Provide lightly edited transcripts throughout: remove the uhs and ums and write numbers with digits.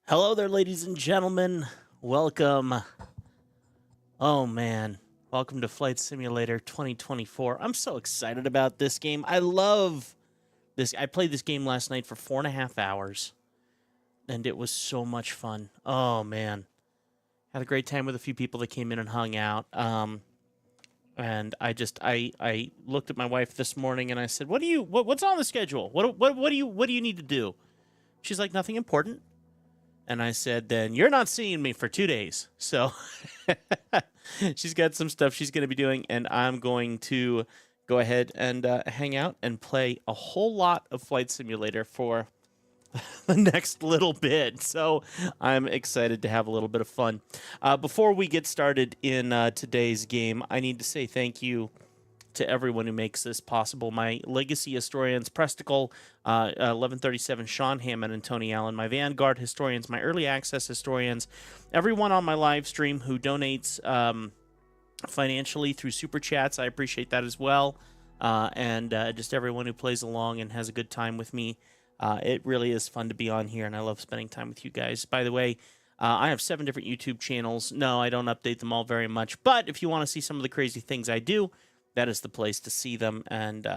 Hello there, ladies and gentlemen. Welcome. Oh, man. Welcome to Flight Simulator 2024. I'm so excited about this game. I love this. I played this game last night for 4.5 hours, and it was so much fun. Oh, man. Had a great time with a few people that came in and hung out. And I looked at my wife this morning and I said, what's on the schedule? What do you need to do? She's like, nothing important. And I said, then you're not seeing me for 2 days. So she's got some stuff she's going to be doing, and I'm going to go ahead and hang out and play a whole lot of Flight Simulator for the next little bit. So I'm excited to have a little bit of fun. Before we get started in today's game, I need to say thank you to everyone who makes this possible. My legacy historians, Presticle, 1137, Sean Hammond, and Tony Allen, my Vanguard historians, my early access historians, everyone on my live stream who donates financially through Super Chats. I appreciate that as well. And just everyone who plays along and has a good time with me. It really is fun to be on here, and I love spending time with you guys. By the way, I have 7 different YouTube channels. No, I don't update them all very much, but if you want to see some of the crazy things I do, that is the place to see them, and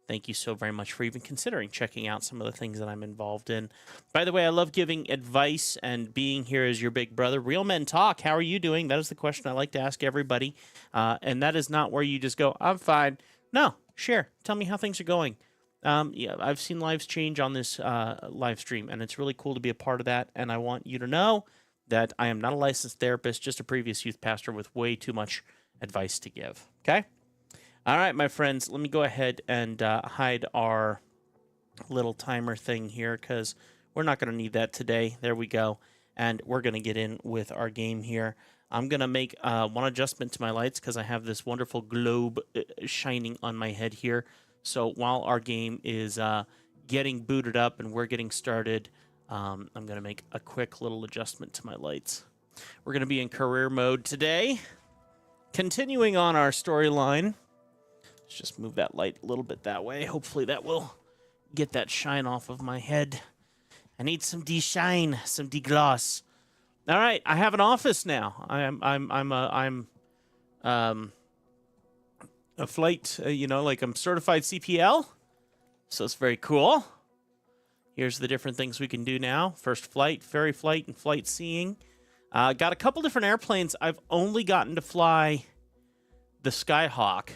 thank you so very much for even considering checking out some of the things that I'm involved in. By the way, I love giving advice and being here as your big brother. Real Men Talk, how are you doing? That is the question I like to ask everybody, and that is not where you just go, I'm fine. No, share. Tell me how things are going. Yeah, I've seen lives change on this live stream, and it's really cool to be a part of that, and I want you to know that I am not a licensed therapist, just a previous youth pastor with way too much advice to give, okay? All right, my friends, let me go ahead and hide our little timer thing here because we're not going to need that today. There we go. And we're going to get in with our game here. I'm going to make one adjustment to my lights because I have this wonderful globe shining on my head here. So while our game is getting booted up and we're getting started, I'm going to make a quick little adjustment to my lights. We're going to be in career mode today. Continuing on our storyline. Let's just move that light a little bit that way. Hopefully that will get that shine off of my head. I need some de-shine, some de-gloss. All right, I have an office now. I'm a flight, like I'm certified CPL. So it's very cool. Here's the different things we can do now. First flight, ferry flight, and flight seeing. Got a couple different airplanes. I've only gotten to fly the Skyhawk.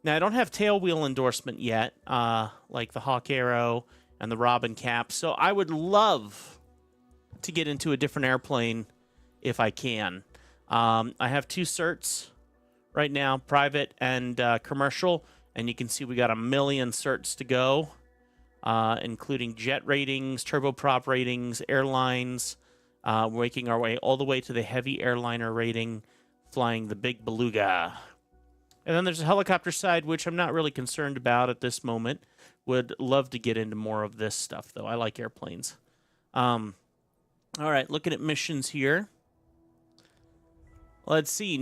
Now, I don't have tailwheel endorsement yet, like the Hawk Arrow and the Robin Cap, so I would love to get into a different airplane if I can. I have 2 certs right now, private and commercial, and you can see we got a million certs to go, including jet ratings, turboprop ratings, airlines. We're making our way all the way to the heavy airliner rating, flying the Big Beluga. And then there's a helicopter side, which I'm not really concerned about at this moment. Would love to get into more of this stuff, though. I like airplanes. All right, looking at missions here. Let's see.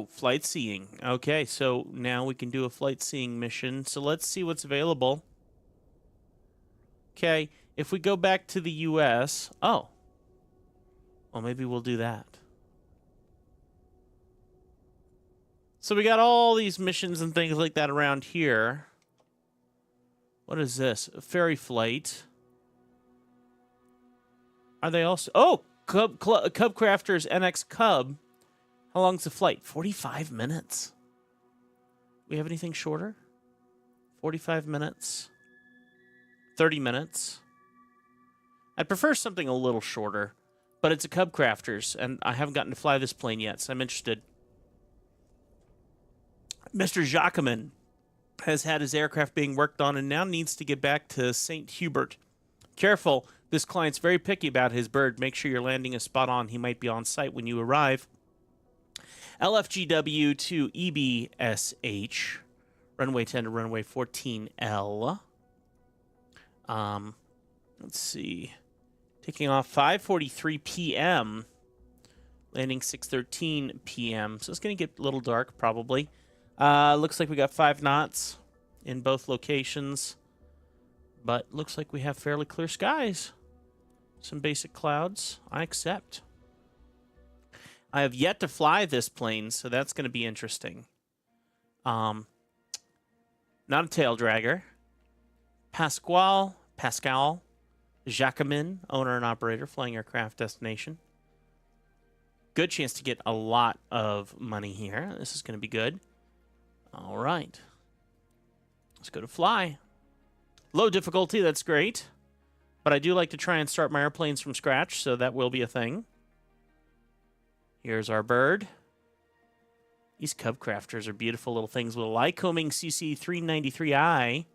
Flight seeing. Okay, so now we can do a flight seeing mission. So let's see what's available. Okay, if we go back to the U.S. Oh. Well, maybe we'll do that. So we got all these missions and things like that around here. What is this? A ferry flight. Are they also... Oh! Cub Crafters NX Cub. How long's the flight? 45 minutes. We have anything shorter? 45 minutes. 30 minutes. I'd prefer something a little shorter. But it's a Cub Crafters, and I haven't gotten to fly this plane yet, so I'm interested. Mr. Jacquemin has had his aircraft being worked on and now needs to get back to St. Hubert. Careful, this client's very picky about his bird. Make sure your landing is spot on. He might be on site when you arrive. LFGW to EBSH, runway 10 to runway 14L. Let's see. Taking off 5:43 p.m., landing 6:13 p.m. So it's going to get a little dark, probably. Looks like we got 5 knots in both locations, but looks like we have fairly clear skies. Some basic clouds. I accept. I have yet to fly this plane, so that's going to be interesting. Not a tail dragger. Pascal Jacquemin, owner and operator, flying aircraft destination. Good chance to get a lot of money here. This is going to be good. All right. Let's go to fly. Low difficulty, that's great. But I do like to try and start my airplanes from scratch, so that will be a thing. Here's our bird. These Cub Crafters are beautiful little things with a Lycoming CC393i.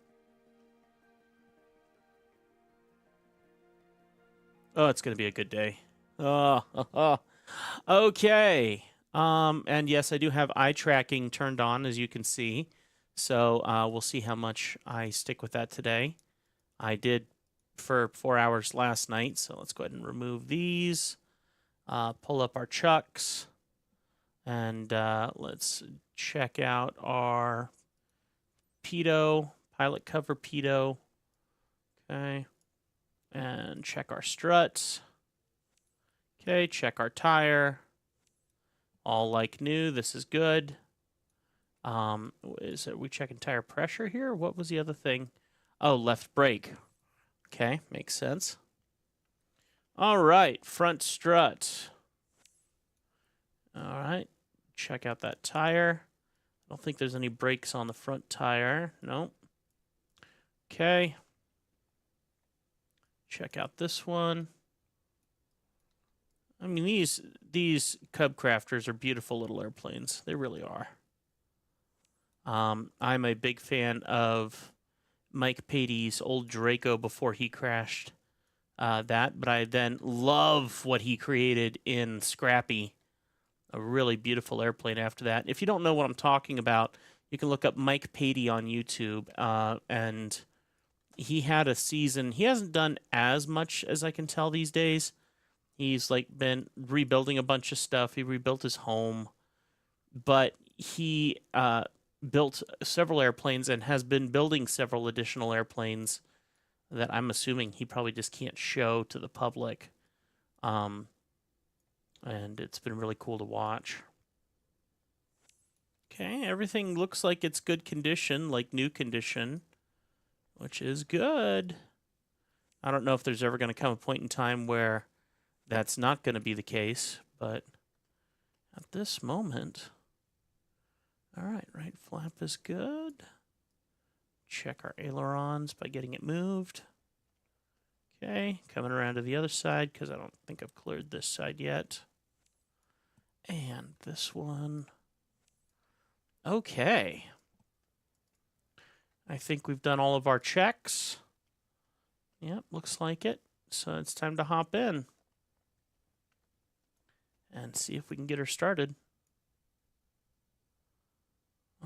Oh, it's going to be a good day. Oh, okay. And yes, I do have eye tracking turned on, as you can see. So we'll see how much I stick with that today. I did for 4 hours last night, so let's go ahead and remove these. Pull up our chucks. And let's check out our pitot, pilot cover pitot. Okay. And check our struts. Okay, check our tire. All like new. This is good. Are we checking tire pressure here? What was the other thing? Oh, left brake. Okay, makes sense. All right, front strut. All right, check out that tire. I don't think there's any brakes on the front tire. Nope. Okay. Check out this one. I mean, these Cub Crafters are beautiful little airplanes. They really are. I'm a big fan of Mike Patey's old Draco before he crashed but I then love what he created in Scrappy. A really beautiful airplane after that. If you don't know what I'm talking about, you can look up Mike Patey on YouTube, and he had a season. He hasn't done as much as I can tell these days. He's been rebuilding a bunch of stuff. He rebuilt his home, but he built several airplanes and has been building several additional airplanes that I'm assuming he probably just can't show to the public. And it's been really cool to watch. Okay, everything looks like it's good condition, like new condition, which is good. I don't know if there's ever going to come a point in time where that's not going to be the case, but at this moment... All right, right flap is good. Check our ailerons by getting it moved. Okay, coming around to the other side because I don't think I've cleared this side yet. And this one. Okay. I think we've done all of our checks. Yep, looks like it. So it's time to hop in and see if we can get her started.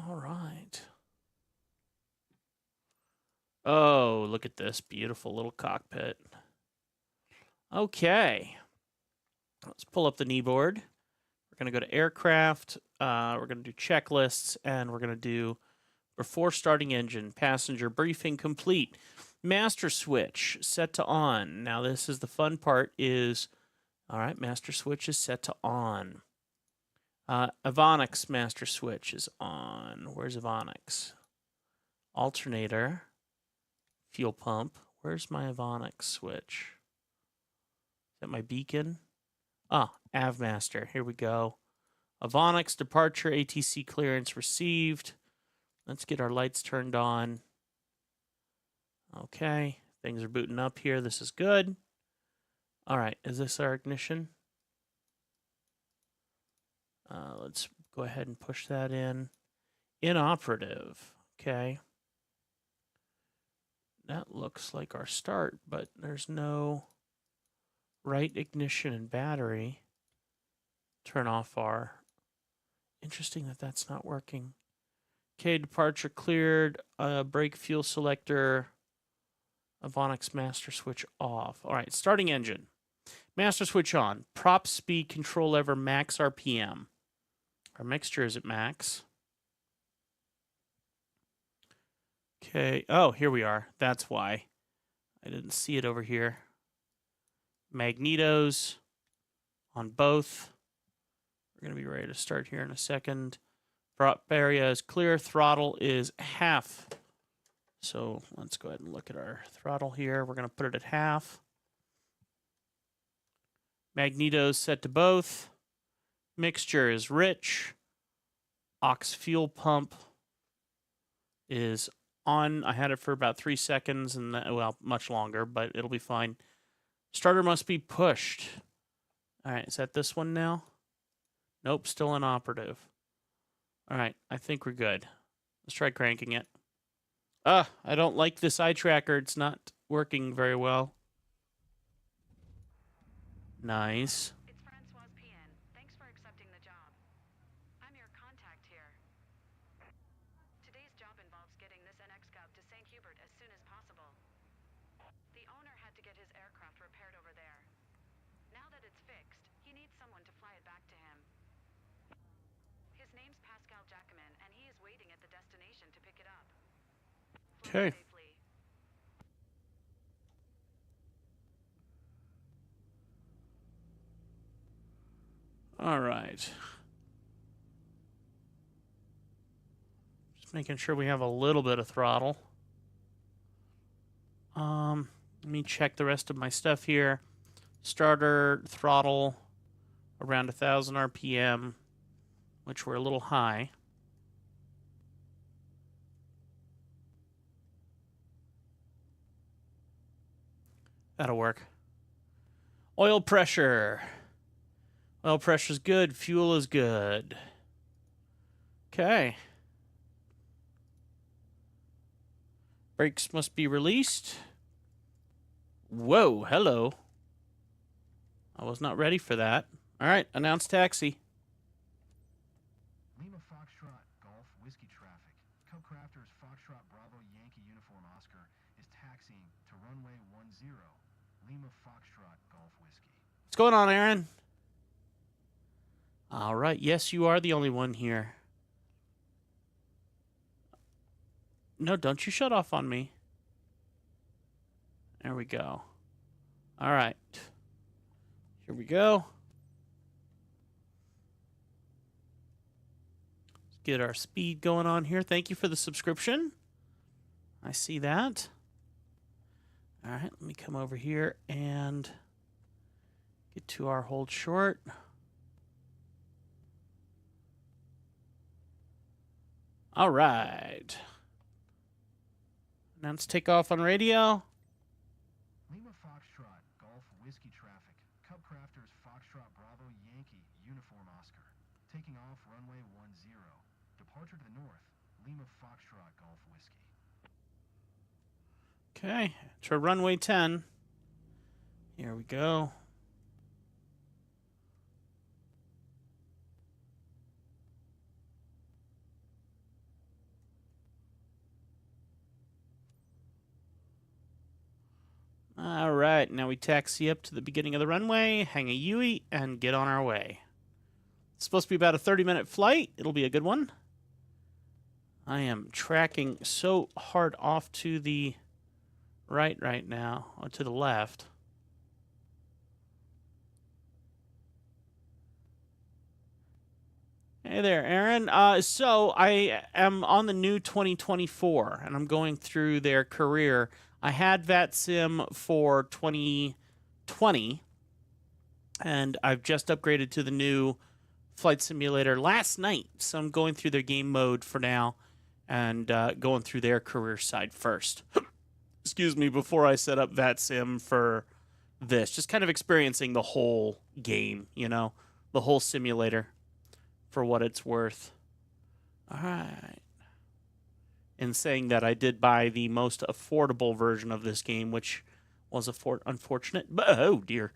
All right. Oh, look at this beautiful little cockpit. Okay. Let's pull up the kneeboard. We're going to go to aircraft. We're going to do checklists, and we're going to do before starting engine, passenger briefing complete. Master switch set to on. Now this is the fun part is, all right, master switch is set to on. Avionics master switch is on. Where's Avionics? Alternator. Fuel pump. Where's my Avionics switch? Is that my beacon? Ah, Avmaster. Here we go. Avionics departure ATC clearance received. Let's get our lights turned on. Okay, things are booting up here. This is good. All right, is this our ignition? Let's go ahead and push that in. Inoperative. Okay. That looks like our start, but there's no right ignition and battery. Turn off our... Interesting that that's not working. Okay, departure cleared. Brake fuel selector. Avionics master switch off. All right, starting engine. Master switch on. Prop speed control lever max RPM. Our mixture is at max. Okay. Oh, here we are. That's why. I didn't see it over here. Magnetos on both. We're going to be ready to start here in a second. Prop area is clear. Throttle is half. So let's go ahead and look at our throttle here. We're going to put it at half. Magnetos set to both. Mixture is rich. Aux fuel pump is on. I had it for about 3 seconds, and well, much longer, but it'll be fine. Starter must be pushed. All right, is that this one now? Nope, still inoperative. All right, I think we're good. Let's try cranking it. I don't like this eye tracker. It's not working very well. Nice. Okay. All right. Just making sure we have a little bit of throttle. Let me check the rest of my stuff here. Starter throttle around 1,000 RPM, which we're a little high. That'll work. Oil pressure. Oil pressure's good. Fuel is good. Okay. Brakes must be released. Whoa, hello. I was not ready for that. All right, announce taxi. Lima Foxtrot Golf Whiskey Traffic. Co-crafters Foxtrot Bravo Yankee Uniform Oscar is taxiing to runway 10. Lima Foxtrot Golf Whiskey. What's going on, Aaron? All right, yes, you are the only one here. No, don't you shut off on me. There we go. All right. Here we go. Let's get our speed going on here. Thank you for the subscription. I see that. All right, let me come over here and get to our hold short. All right. Announce takeoff on radio. Lima Foxtrot Golf Whiskey Traffic. Cub Crafters Foxtrot Bravo Yankee Uniform Oscar. Taking off runway 10. Departure to the north. Lima Foxtrot Golf Whiskey. Okay, to runway 10. Here we go. All right, now we taxi up to the beginning of the runway, hang a Yui, and get on our way. It's supposed to be about a 30-minute flight. It'll be a good one. I am tracking so hard off to the right now, or to the left. Hey there, Aaron. So I am on the new 2024, and I'm going through their career. I had VATSIM for 2020, and I've just upgraded to the new Flight Simulator last night. So I'm going through their game mode for now, and going through their career side first. Excuse me, before I set up VATSIM for this. Just kind of experiencing the whole game, you know, the whole simulator for what it's worth. All right. In saying that, I did buy the most affordable version of this game, which was unfortunate. But, oh, dear.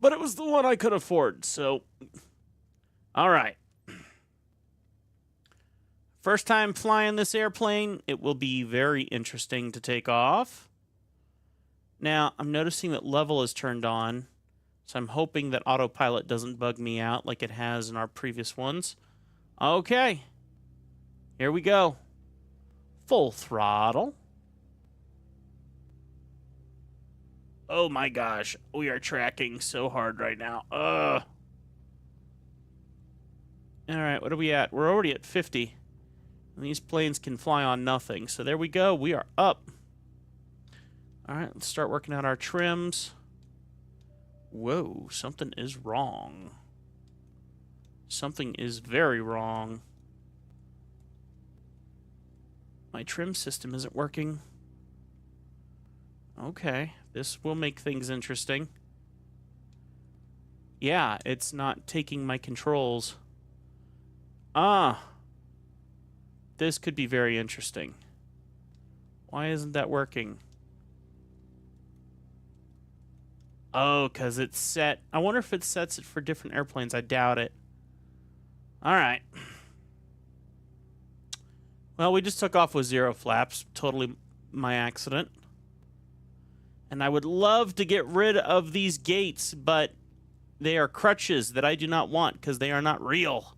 But it was the one I could afford, so... All right. First time flying this airplane, it will be very interesting to take off. Now, I'm noticing that level is turned on, so I'm hoping that autopilot doesn't bug me out like it has in our previous ones. Okay. Here we go. Full throttle. Oh my gosh, we are tracking so hard right now. Ugh. All right, what are we at? We're already at 50. And these planes can fly on nothing. So there we go. We are up. All right, let's start working out our trims. Whoa, something is wrong. Something is very wrong. My trim system isn't working. Okay, this will make things interesting. Yeah, it's not taking my controls. Ah, this could be very interesting. Why isn't that working? Oh, because it's set. I wonder if it sets it for different airplanes. I doubt it. All right. Well, we just took off with 0 flaps. Totally my accident. And I would love to get rid of these gates, but they are crutches that I do not want because they are not real.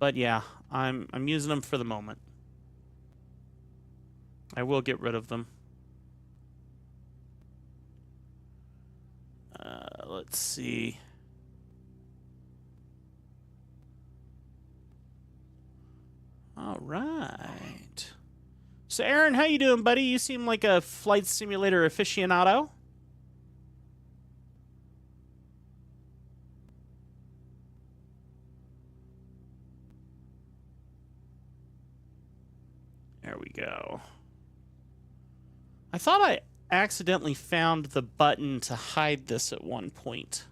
But yeah, I'm using them for the moment. I will get rid of them. Let's see. All right. So, Aaron, how you doing, buddy? You seem like a flight simulator aficionado. There we go. I thought I accidentally found the button to hide this at one point.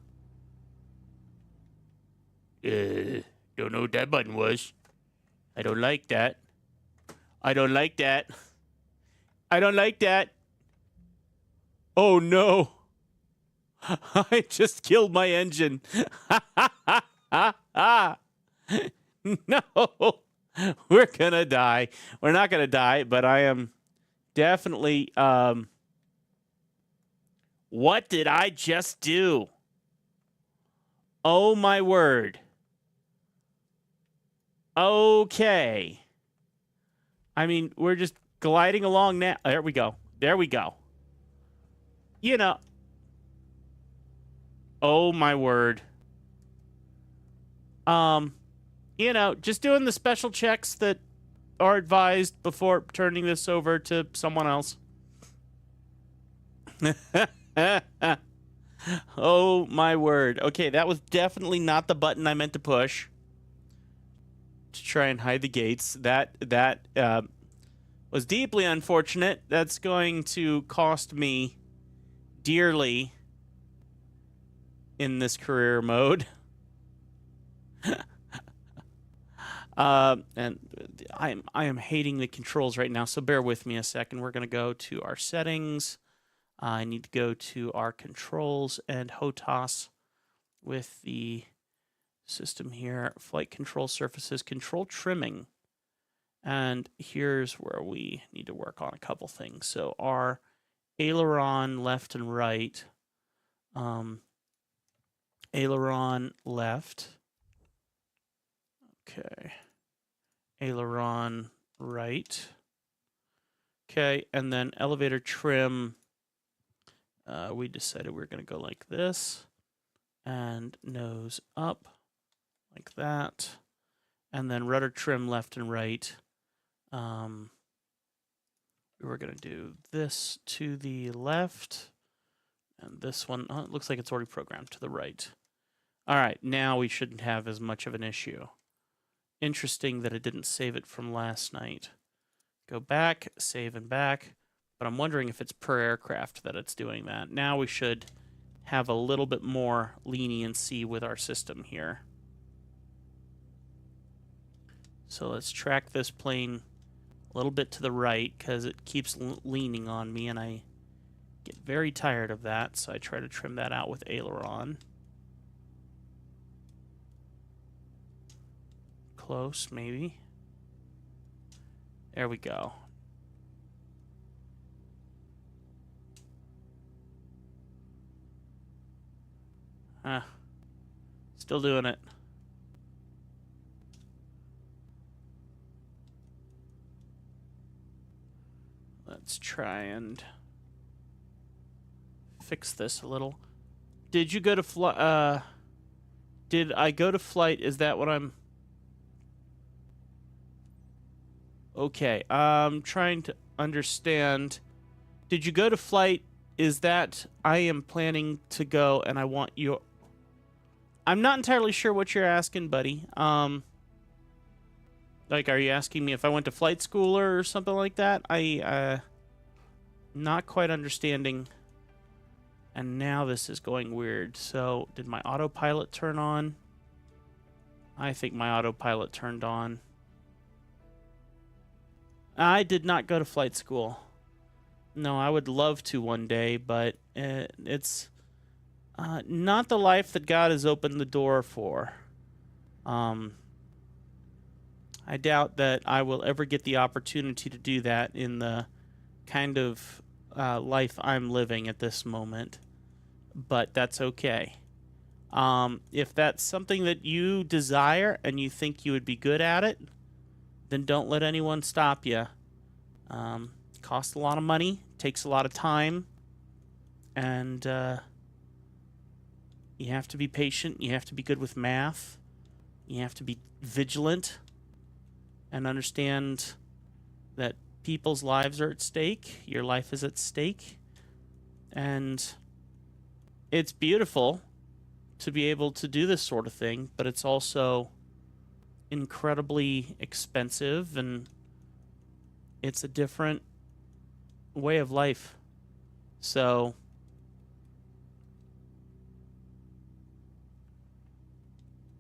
Don't know what that button was. I don't like that. I don't like that. I don't like that. Oh no. I just killed my engine. No. We're gonna die. We're not gonna die, but I am definitely what did I just do? Oh my word. Okay. I mean, we're just gliding along now. There we go. There we go. You know. Oh my word. You know, just doing the special checks that are advised before turning this over to someone else. Oh my word. Okay, that was definitely not the button I meant to push to try and hide the gates. That was deeply unfortunate. That's going to cost me dearly in this career mode. And I am hating the controls right now, so bear with me a second. We're going to go to our settings. I need to go to our controls and HOTAS with the system here. Flight control surfaces, control trimming. And here's where we need to work on a couple things. So our aileron left and right. Aileron left. Okay. Aileron right. Okay, and then elevator trim. We decided we were going to go like this. And nose up, like that. And then rudder trim left and right. We were going to do this to the left. And this one, oh, it looks like it's already programmed to the right. All right, now we shouldn't have as much of an issue. Interesting that it didn't save it from last night. Go back, save and back. But I'm wondering if it's per aircraft that it's doing that. Now we should have a little bit more leniency with our system here. So let's track this plane a little bit to the right because it keeps leaning on me and I get very tired of that. So I try to trim that out with aileron. Close, maybe. There we go. Still doing it. Let's try and fix this a little. Did you go to flight? Did I go to flight? Is that what I'm... Okay, I'm trying to understand. Did you go to flight? Is that I am planning to go and I want your... I'm not entirely sure what you're asking, buddy. Like, are you asking me if I went to flight school or something like that? Not quite understanding. And now this is going weird. So, did my autopilot turn on? I think my autopilot turned on. I did not go to flight school. No, I would love to one day, but it's not the life that God has opened the door for. I doubt that I will ever get the opportunity to do that in the kind of life I'm living at this moment. But that's okay. If that's something that you desire and you think you would be good at it, then don't let anyone stop you. Costs a lot of money, takes a lot of time, and you have to be patient, you have to be good with math, you have to be vigilant, and understand that people's lives are at stake, your life is at stake, and it's beautiful to be able to do this sort of thing, but it's also incredibly expensive, and it's a different way of life. So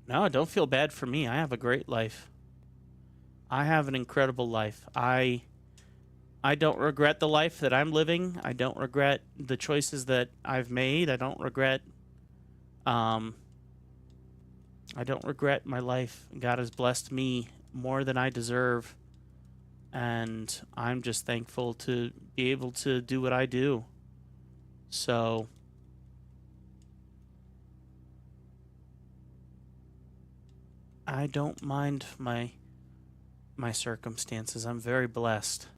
no, don't feel bad for me. I have a great life. I have an incredible life. I don't regret the life that I'm living. I don't regret the choices that I've made. I don't regret my life. God has blessed me more than I deserve. And I'm just thankful to be able to do what I do. So I don't mind my circumstances. I'm very blessed.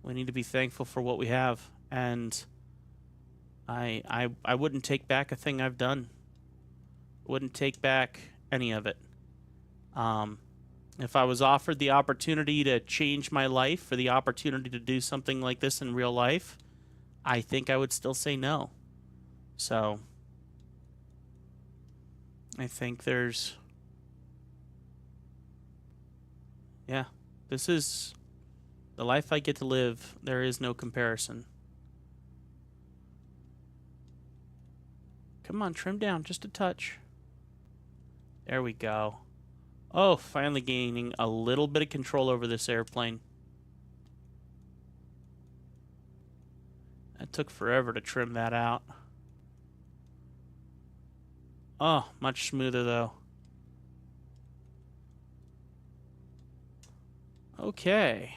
We need to be thankful for what we have, and I wouldn't take back a thing I've done. Wouldn't take back any of it. If I was offered the opportunity to change my life, or the opportunity to do something like this in real life, I think I would still say no. So I think this is the life I get to live. There is no comparison. Come on, trim down just a touch. There we go. Oh, finally gaining a little bit of control over this airplane. It took forever to trim that out. Oh, much smoother though. Okay.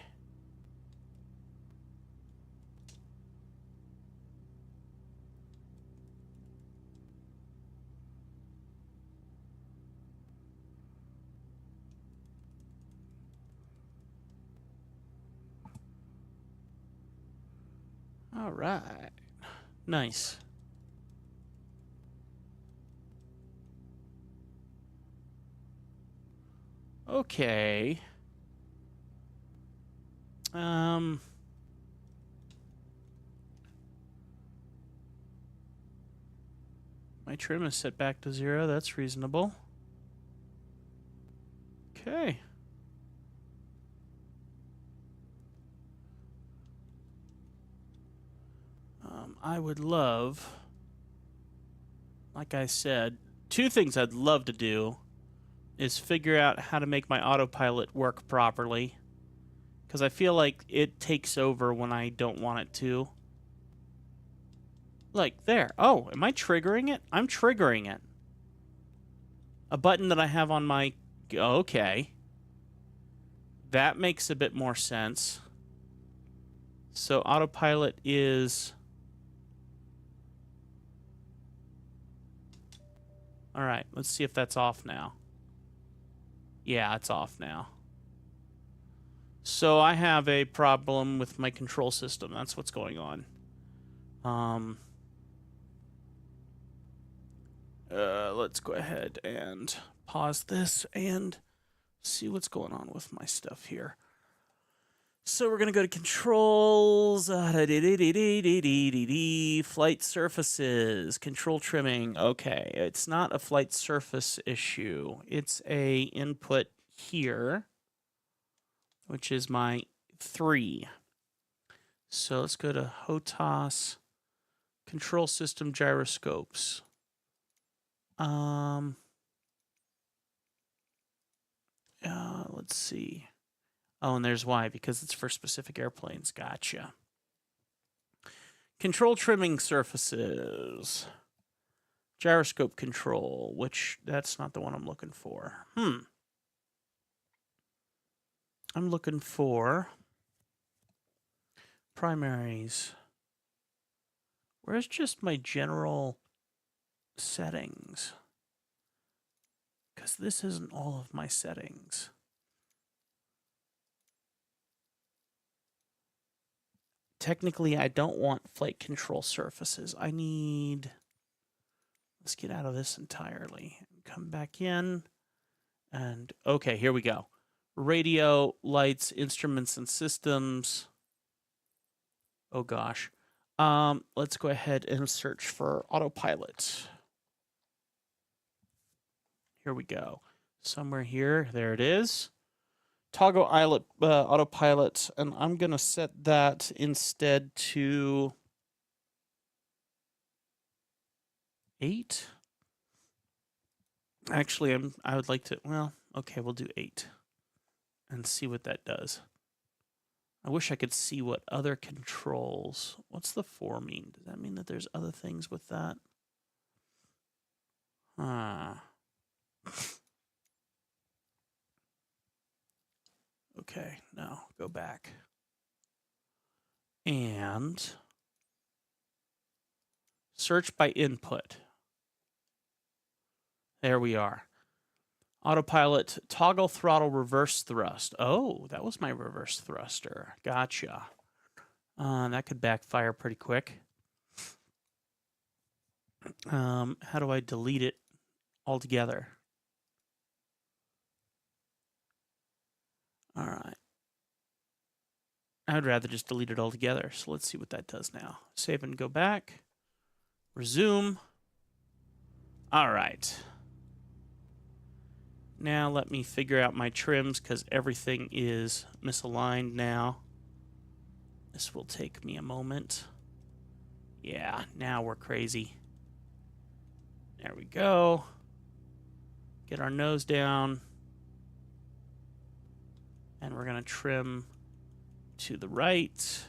All right. Nice. Okay. My trim is set back to 0. That's reasonable. Okay. I would love, like I said, 2 things I'd love to do is figure out how to make my autopilot work properly, because I feel like it takes over when I don't want it to. Like, there. Oh, am I triggering it? I'm triggering it. A button that I have on my... Okay. That makes a bit more sense. So autopilot is... All right, let's see if that's off now. Yeah, it's off now. So I have a problem with my control system. That's what's going on. Let's go ahead and pause this and see what's going on with my stuff here. So we're going to go to controls, flight surfaces, control trimming. Okay, it's not a flight surface issue. It's a input here, which is my 3. So let's go to HOTAS, control system gyroscopes. Let's see. Oh, and there's why, because it's for specific airplanes. Gotcha. Control trimming surfaces. Gyroscope control, which that's not the one I'm looking for. I'm looking for primaries. Where's just my general settings? Because this isn't all of my settings. Technically, I don't want flight control surfaces. I need... Let's get out of this entirely. Come back in. And, okay, here we go. Radio, lights, instruments, and systems. Oh, gosh. Let's go ahead and search for autopilot. Here we go. Somewhere here. There it is. Toggle autopilot, and I'm going to set that instead to 8. Actually, I would like to, well, okay, we'll do 8 and see what that does. I wish I could see what other controls. What's the 4 mean? Does that mean that there's other things with that? Okay, no, go back. And search by input. There we are. Autopilot, toggle throttle reverse thrust. Oh, that was my reverse thruster. Gotcha. That could backfire pretty quick. How do I delete it altogether? All right. I'd rather just delete it altogether. So let's see what that does now. Save and go back. Resume. All right. Now let me figure out my trims because everything is misaligned now. This will take me a moment. Yeah, now we're crazy. There we go. Get our nose down. And we're going to trim to the right.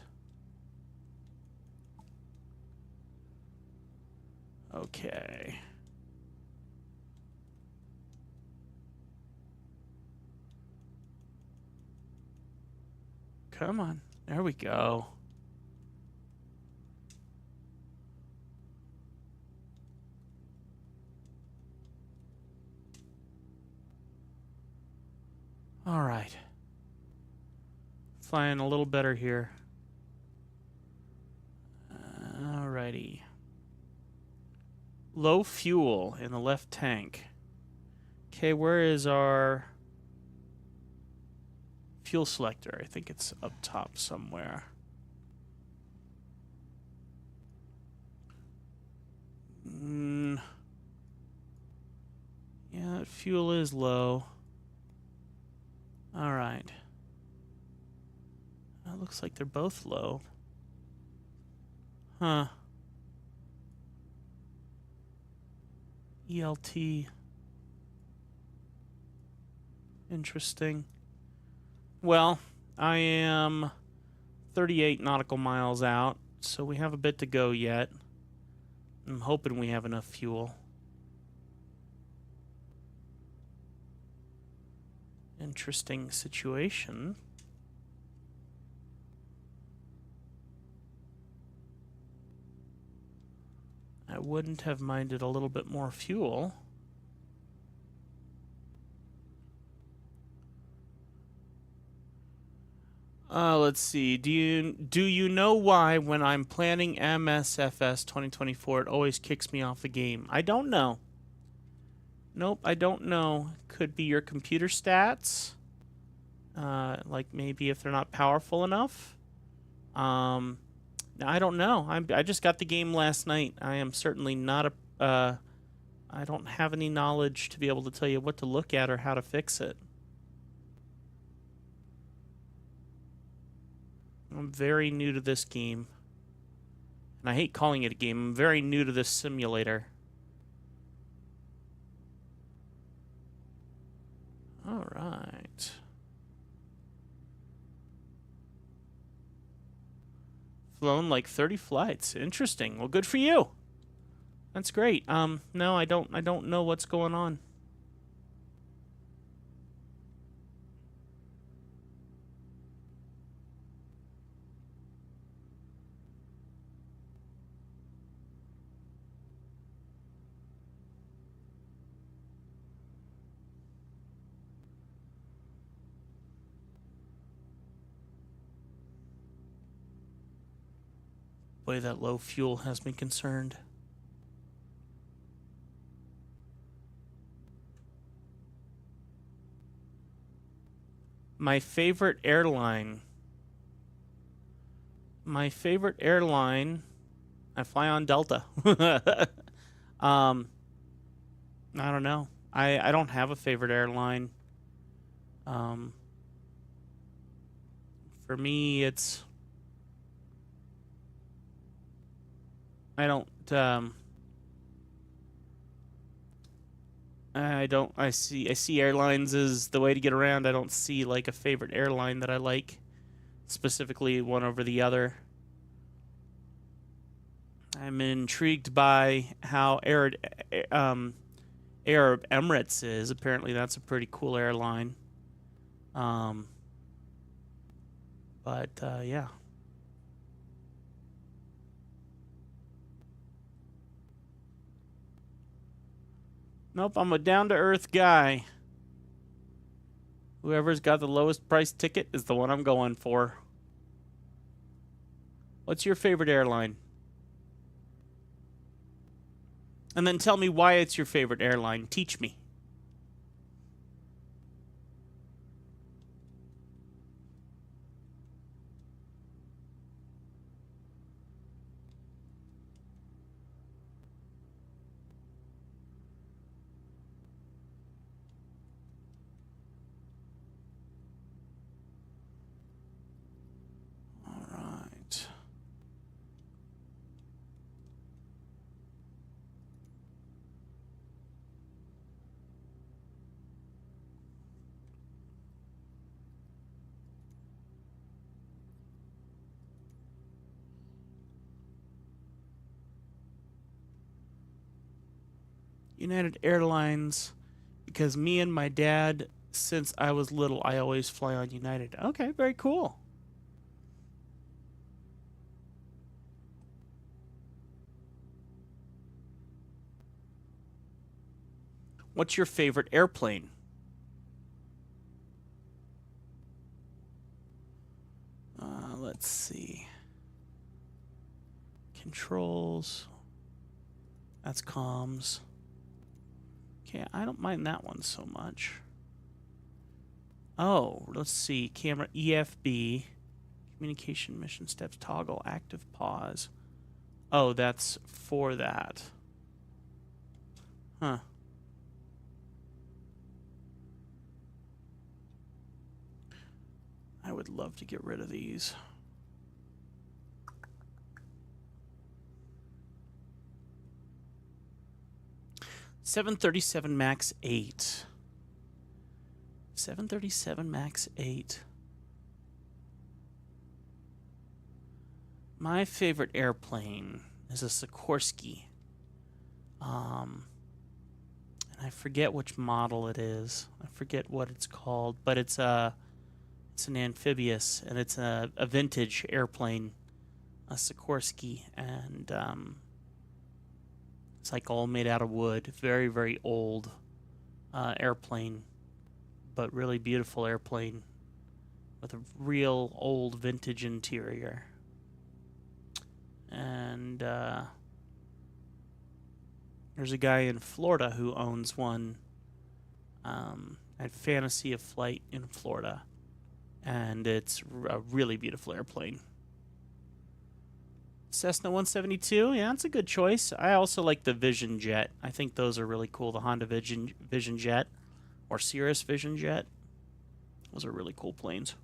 Okay. Come on. There we go. All right. Flying a little better here. Alrighty. Low fuel in the left tank. Okay, where is our fuel selector? I think it's up top somewhere. Yeah, fuel is low. All right. It looks like they're both low. Huh. ELT. Interesting. Well, I am 38 nautical miles out, so we have a bit to go yet. I'm hoping we have enough fuel. Interesting situation. I wouldn't have minded a little bit more fuel. Let's see. Do you know why when I'm planning MSFS 2024 it always kicks me off the game? I don't know. Nope, I don't know. Could be your computer stats. Like maybe if they're not powerful enough. No, I don't know. I just got the game last night. I am certainly not a. I don't have any knowledge to be able to tell you what to look at or how to fix it. I'm very new to this game. And I hate calling it a game. I'm very new to this simulator. All right. Flown like 30 flights. Interesting. Well, good for you. That's great. No, I don't know what's going on. Boy, that low fuel has me concerned. My favorite airline. My favorite airline. I fly on Delta. I don't know. I don't have a favorite airline. Um, for me, it's I don't. I see airlines as the way to get around. I don't see like a favorite airline that I like specifically one over the other. I'm intrigued by how Arab Emirates is. Apparently, that's a pretty cool airline. Um, but yeah. Nope, I'm a down to earth guy. Whoever's got the lowest price ticket is the one I'm going for. What's your favorite airline? And then tell me why it's your favorite airline. Teach me. All right. United Airlines, because me and my dad, since I was little, I always fly on United. Okay, very cool. What's your favorite airplane? Let's see. Controls. That's comms. Okay, I don't mind that one so much. Oh, let's see. Camera EFB. Communication mission steps toggle active pause. Oh, that's for that. Huh. I would love to get rid of these. $737 Max 8. 737 Max 8. My favorite airplane is a Sikorsky. And I forget which model it is. I forget what it's called, but it's an amphibious, and it's a vintage airplane, a Sikorsky, and it's like all made out of wood. Very, very old airplane, but really beautiful airplane with a real old vintage interior. And There's a guy in Florida who owns one at Fantasy of Flight in Florida, and it's a really beautiful airplane. Cessna 172, yeah, that's a good choice. I also like the Vision Jet. I think those are really cool. The Honda Vision Jet or Cirrus Vision Jet. Those are really cool planes.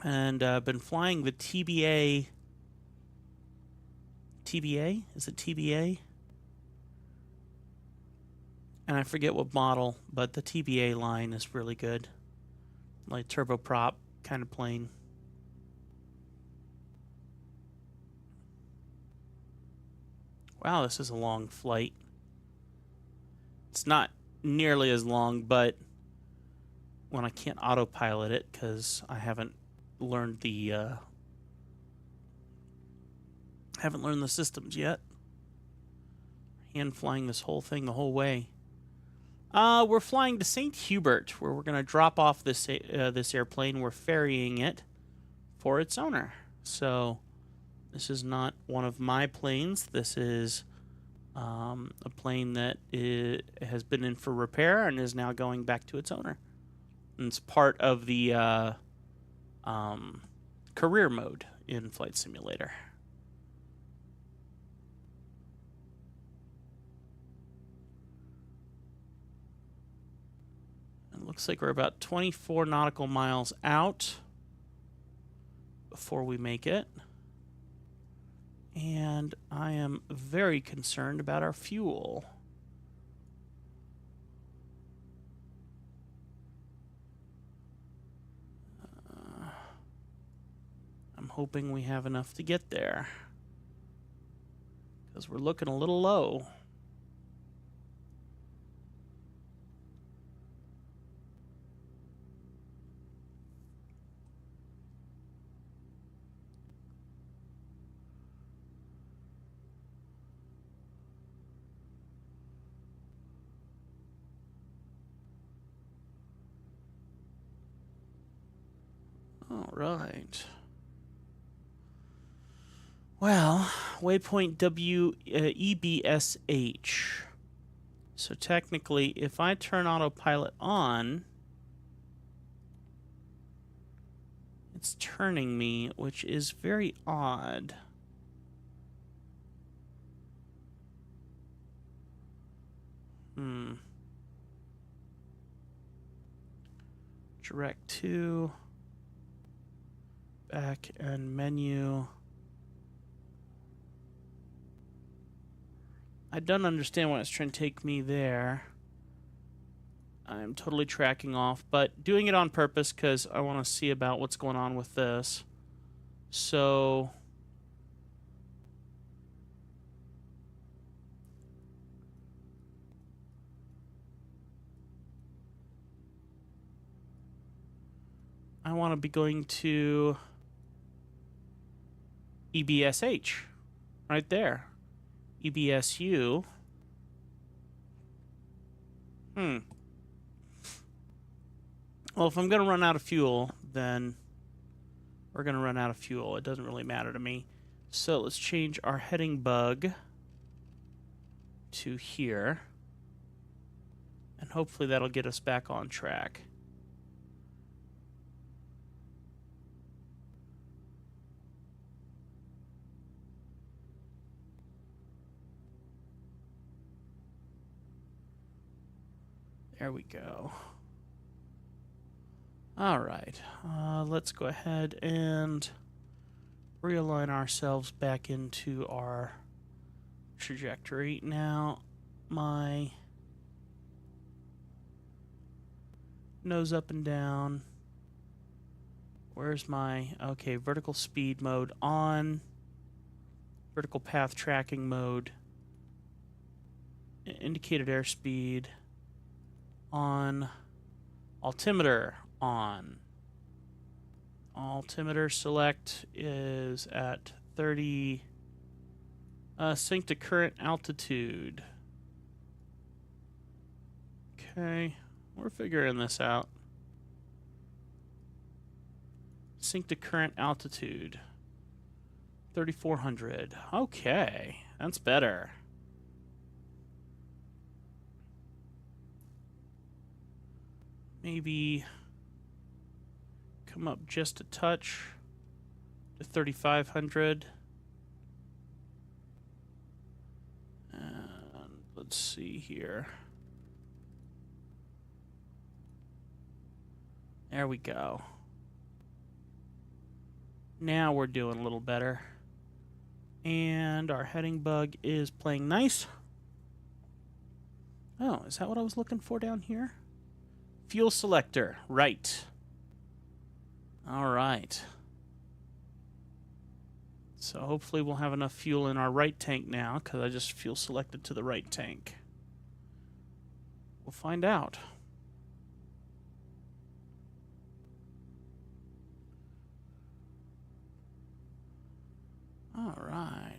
And I've been flying the TBA. TBA? Is it TBA? And I forget what model, but the TBA line is really good. Like turboprop kind of plane. Wow, this is a long flight. It's not nearly as long, but when I can't autopilot it because I haven't learned the systems yet. Hand flying this whole thing the whole way. We're flying to St. Hubert, where we're gonna drop off this airplane. We're ferrying it for its owner. So this is not one of my planes. This is a plane that has been in for repair and is now going back to its owner. And it's part of the career mode in Flight Simulator. It looks like we're about 24 nautical miles out before we make it. And I am very concerned about our fuel. I'm hoping we have enough to get there, because we're looking a little low. All right. Well, waypoint EBSH. So technically, if I turn autopilot on, it's turning me, which is very odd. Direct to, back and menu. I don't understand why it's trying to take me there. I'm totally tracking off, but doing it on purpose because I want to see about what's going on with this. So I want to be going to EBSH right there. EBSU. Well, if I'm going to run out of fuel, then we're going to run out of fuel. It doesn't really matter to me. So let's change our heading bug to here. And hopefully that'll get us back on track. There we go. All right, let's go ahead and realign ourselves back into our trajectory. Now, my nose up and down. Where's my, okay, vertical speed mode on, vertical path tracking mode, indicated airspeed on, altimeter on. Altimeter select is at 30. Sync to current altitude. Okay, we're figuring this out. Sync to current altitude. 3,400. Okay, that's better. Maybe come up just a touch to 3,500. And let's see here. There we go. Now we're doing a little better. And our heading bug is playing nice. Oh, is that what I was looking for down here? Fuel selector, right. All right. So hopefully we'll have enough fuel in our right tank now, because I just fuel selected to the right tank. We'll find out. All right.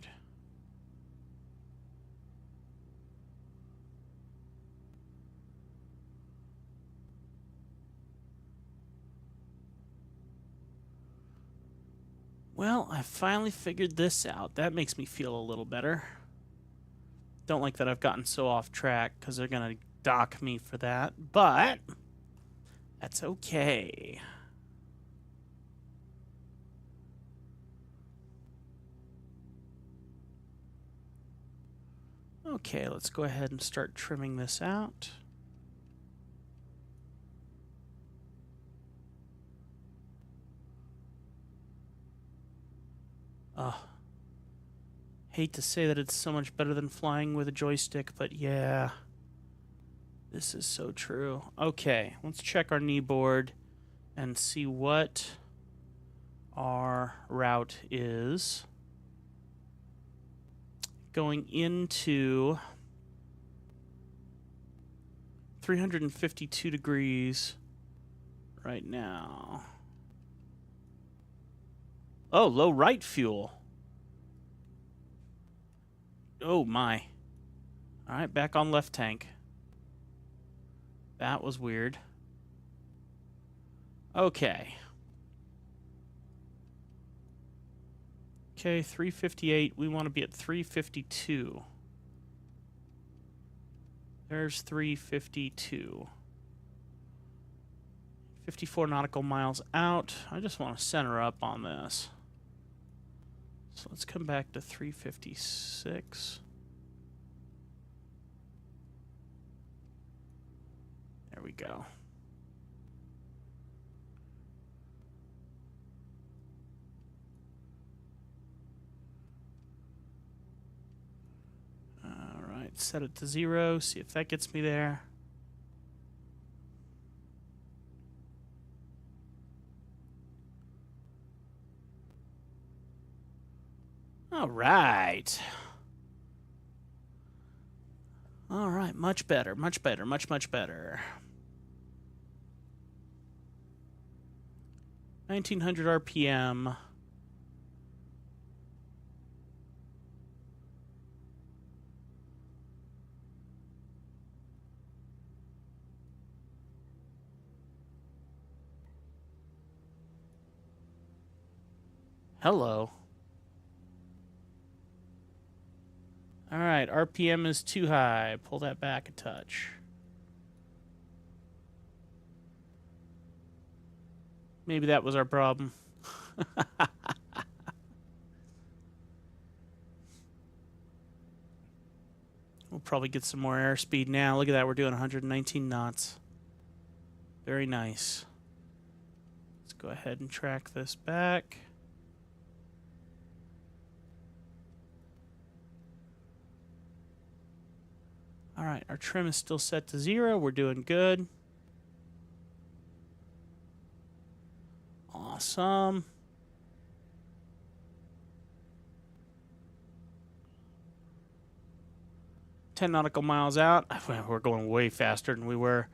Well, I finally figured this out. That makes me feel a little better. Don't like that I've gotten so off track, because they're going to dock me for that. But that's okay. Okay, let's go ahead and start trimming this out. Hate to say that it's so much better than flying with a joystick, but yeah. This is so true. Okay, let's check our knee board and see what our route is. Going into 352 degrees right now. Oh, low right fuel. Oh my. All right, back on left tank. That was weird. Okay. Okay, 358. We want to be at 352. There's 352. 54 nautical miles out. I just want to center up on this. So let's come back to 356. There we go. All right, set it to 0. See if that gets me there. All right. All right, much better, much better, much better. 1900 RPM. Hello. All right, RPM is too high. Pull that back a touch. Maybe that was our problem. We'll probably get some more airspeed now. Look at that, we're doing 119 knots. Very nice. Let's go ahead and track this back. All right, our trim is still set to 0. We're doing good. Awesome. Ten nautical miles out. We're going way faster than we were.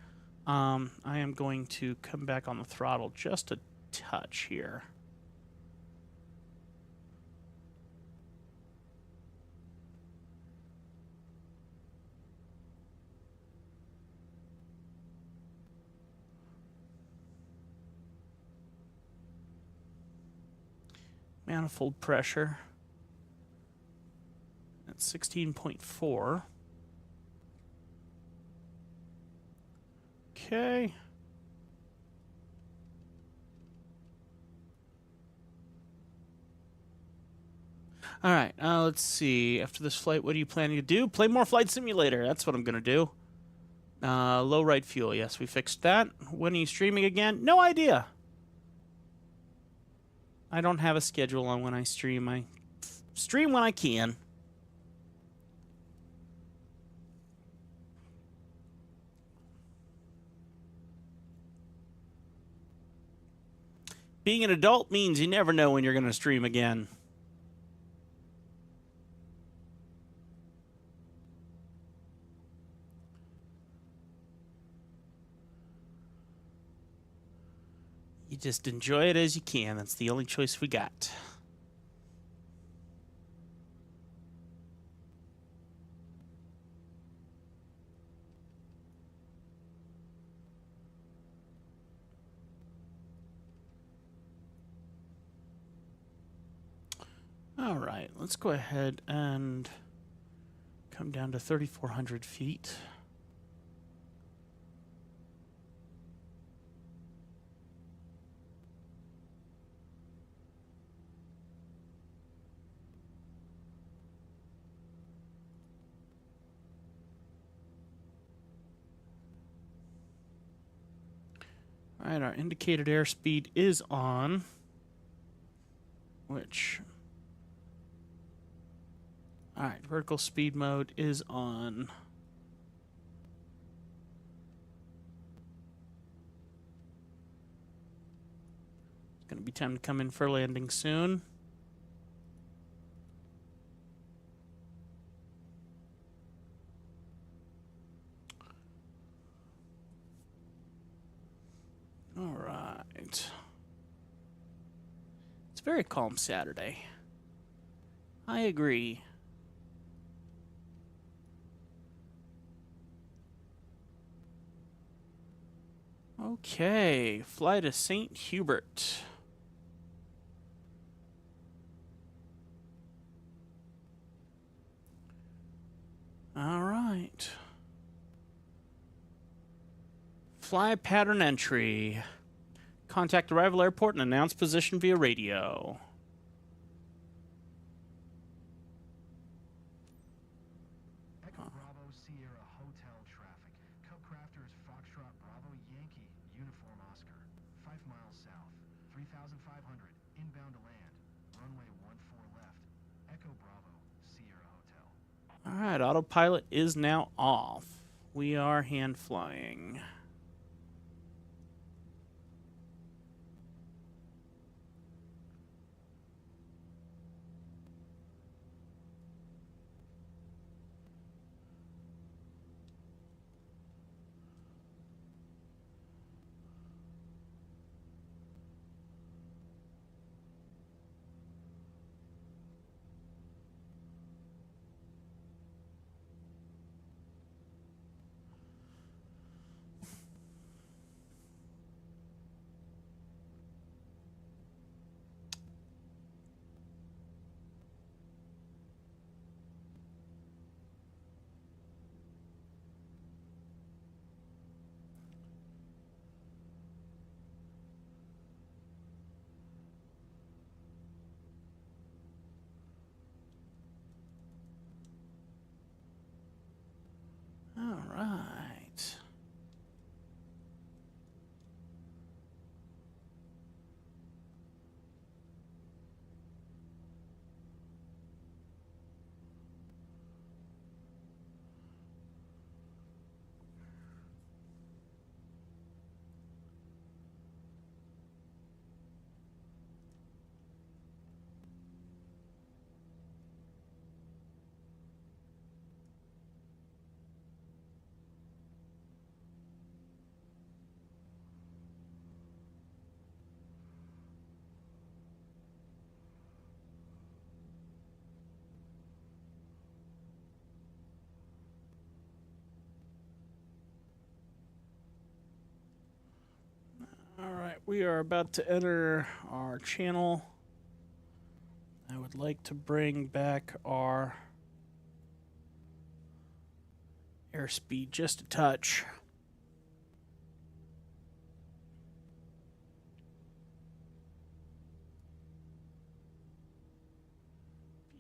I am going to come back on the throttle just a touch here. Manifold pressure at 16.4. Okay. All right, let's see. After this flight, what are you planning to do? Play more Flight Simulator. That's what I'm going to do. Low right fuel. Yes, we fixed that. When are you streaming again? No idea. I don't have a schedule on when I stream. I stream when I can. Being an adult means you never know when you're going to stream again. You just enjoy it as you can. That's the only choice we got. All right, let's go ahead and come down to 3,400 feet. All right, our indicated airspeed is on, which... All right, vertical speed mode is on. It's going to be time to come in for landing soon. All right. It's a very calm Saturday. I agree. Okay, fly to St. Hubert. All right. Fly pattern entry. Contact arrival airport and announce position via radio. Echo Bravo Sierra Hotel traffic. Cub Crafters Foxtrot Bravo Yankee Uniform Oscar. 5 miles south. 3,500. Inbound to land. Runway 14 left. Echo Bravo Sierra Hotel. All right, autopilot is now off. We are hand flying. All right. All right, we are about to enter our channel. would like to bring back our airspeed just a touch.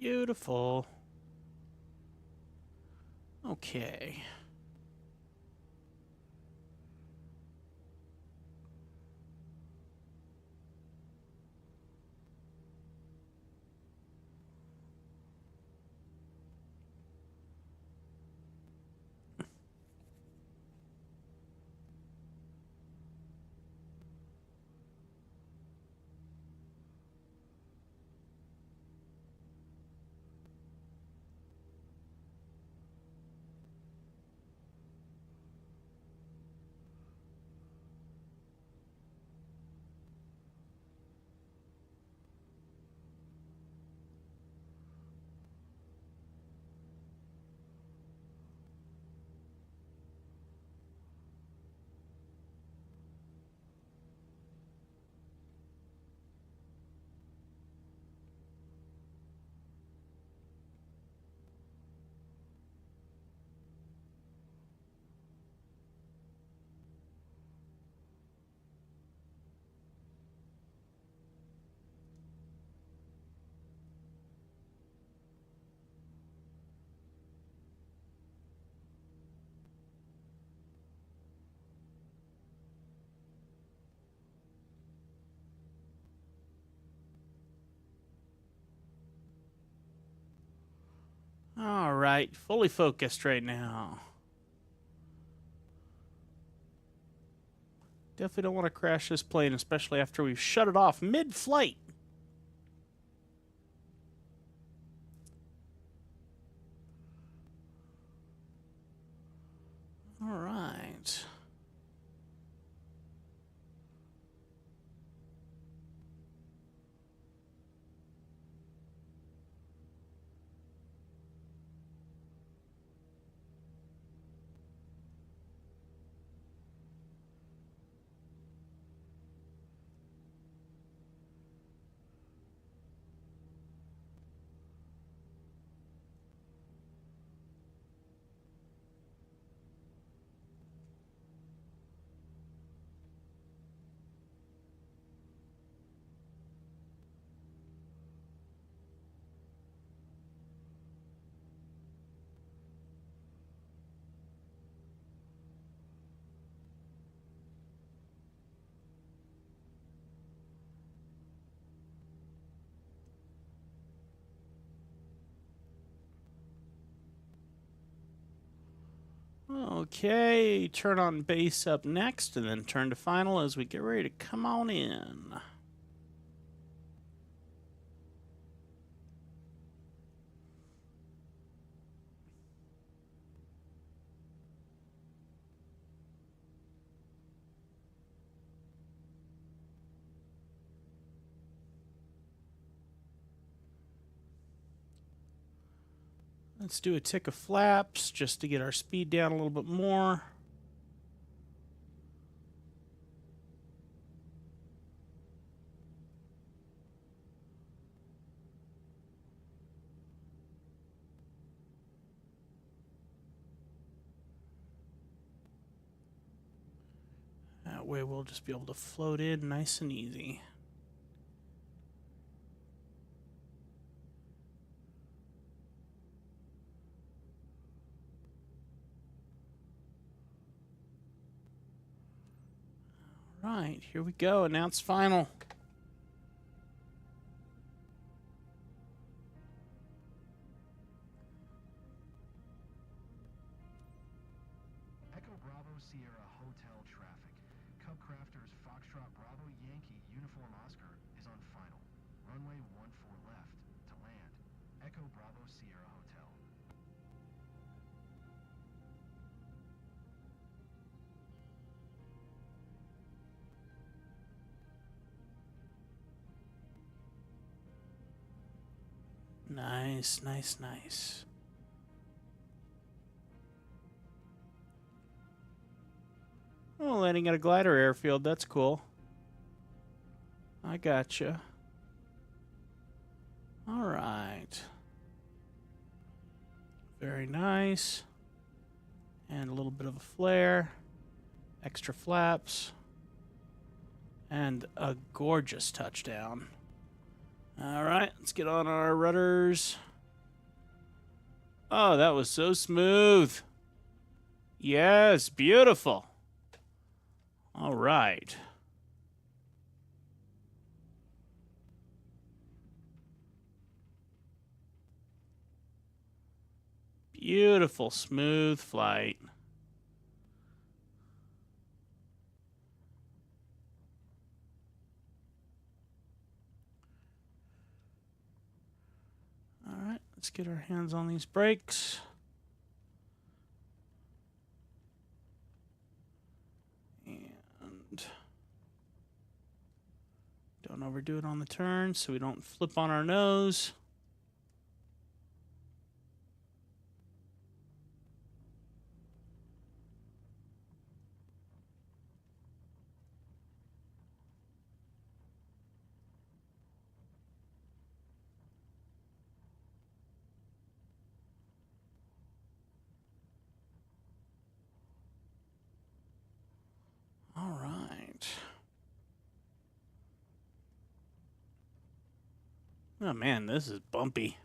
Beautiful. Okay. All right, fully focused right now. Definitely don't want to crash this plane, especially after we've shut it off mid-flight. All right. Okay, turn on base up next, and then turn to final as we get ready to come on in. Let's do a tick of flaps just to get our speed down a little bit more. That way we'll just be able to float in nice and easy. All right, here we go. Announce final. Echo Bravo Sierra Hotel traffic. Cub Crafters Foxtrot Bravo Yankee Uniform Oscar is on final. Runway 14 left to land. Echo Bravo Sierra Hotel. Nice, nice, nice. Oh, landing at a glider airfield. That's cool. I gotcha. All right. Very nice. And a little bit of a flare. Extra flaps. And a gorgeous touchdown. All right, let's get on our rudders. Oh, that was so smooth. Yes, beautiful. All right. Beautiful, smooth flight. All right, let's get our hands on these brakes. And don't overdo it on the turn so we don't flip on our nose. All right. Oh man, this is bumpy.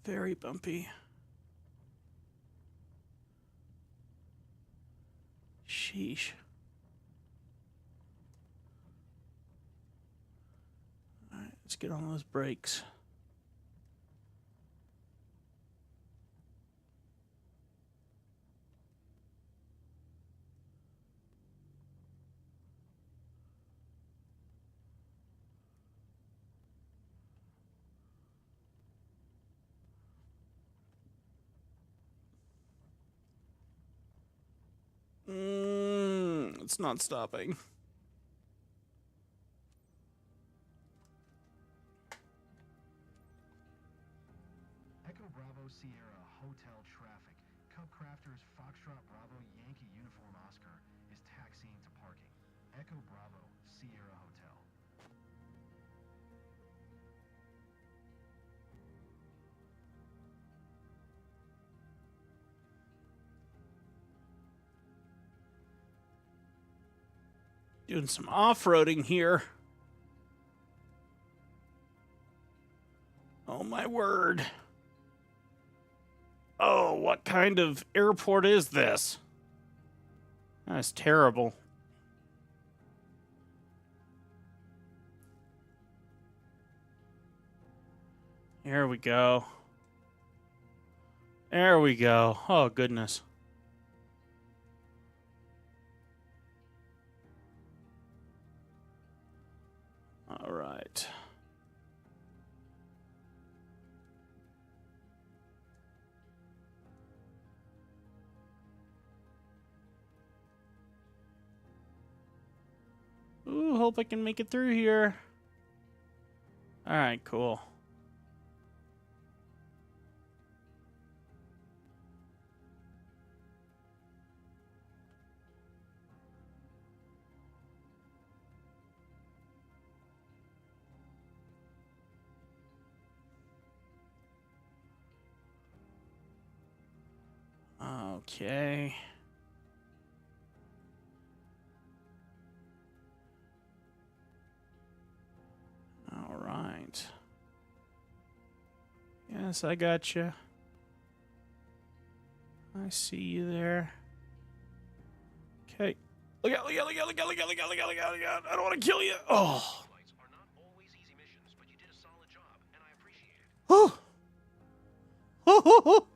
Very bumpy. Sheesh. All right, let's get on those brakes. It's not stopping. Echo Bravo Sierra Hotel traffic. Cub Crafters Foxtrot Bravo Yankee Uniform Oscar is taxiing to parking. Echo Bravo Sierra Hotel. Doing some off-roading here. Oh my word. Oh, what kind of airport is this? That's terrible. There we go. There we go. Oh, goodness. All right. Ooh, hope I can make it through here. All right, cool. Okay. All right. Yes, I got you. I see you there. Okay. Look out, look out, look out, look out, look out, look out, look out, look out, look out. I don't want to kill you. Oh. Are not always easy missions, but you did a solid job, and I appreciate it. Oh. Oh.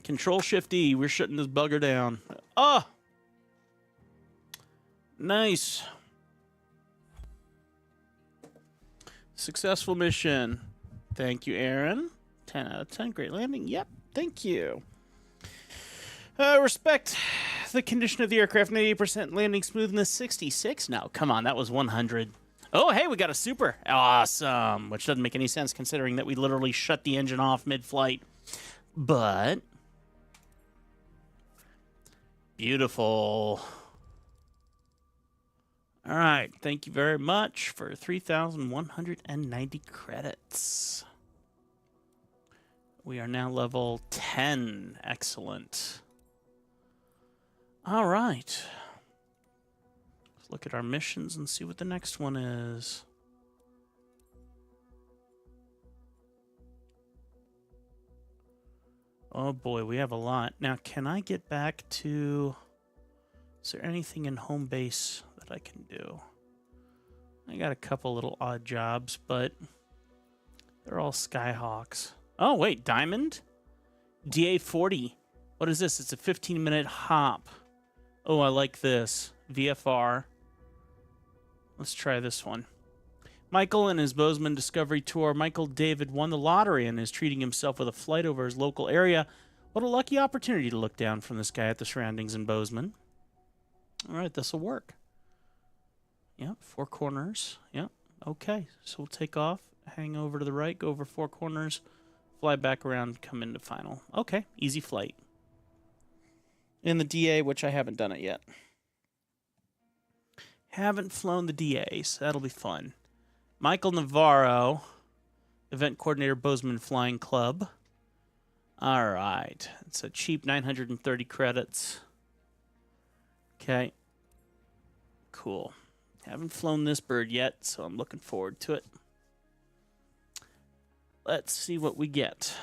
Control Shift E. We're shutting this bugger down. Oh. Nice. Successful mission. Thank you, Aaron. 10 out of 10. Great landing. Yep. Thank you. Respect the condition of the aircraft. 88% landing smoothness. 66. No, come on. That was 100. Oh, hey, we got a super. Awesome. Which doesn't make any sense considering that we literally shut the engine off mid-flight. But beautiful. All right. Thank you very much for 3,190 credits. We are now level 10. Excellent. All right. Let's look at our missions and see what the next one is. Oh boy, we have a lot. Now, can I get back to... Is there anything in home base that I can do? I got a couple little odd jobs, but they're all Skyhawks. Oh, wait, Diamond? DA40. What is this? It's a 15-minute hop. Oh, I like this. VFR. Let's try this one. Michael and his Bozeman Discovery Tour. Michael David won the lottery and is treating himself with a flight over his local area. What a lucky opportunity to look down from the sky at the surroundings in Bozeman. All right, this will work. Yep, 4 corners. Yep, okay. So we'll take off, hang over to the right, go over 4 corners, fly back around, come into final. Okay, easy flight. In the DA, which I haven't done it yet. Haven't flown the DA, so that'll be fun. Michael Navarro, event coordinator, Bozeman Flying Club. All right. It's a cheap 930 credits. Okay. Cool. Haven't flown this bird yet, so I'm looking forward to it. Let's see what we get.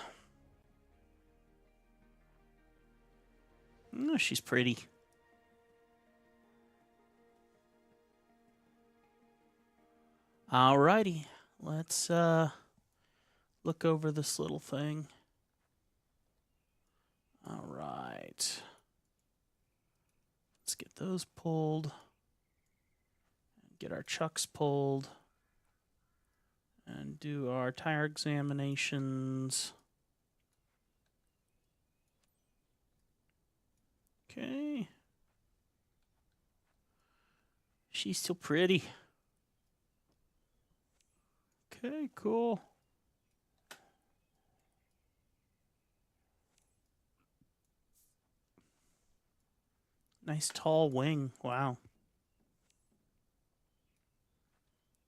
Oh, she's pretty. Alrighty. Let's look over this little thing. All right. Let's get those pulled. Get our chucks pulled. And do our tire examinations. Okay. She's still pretty. Okay, cool. Nice tall wing. Wow.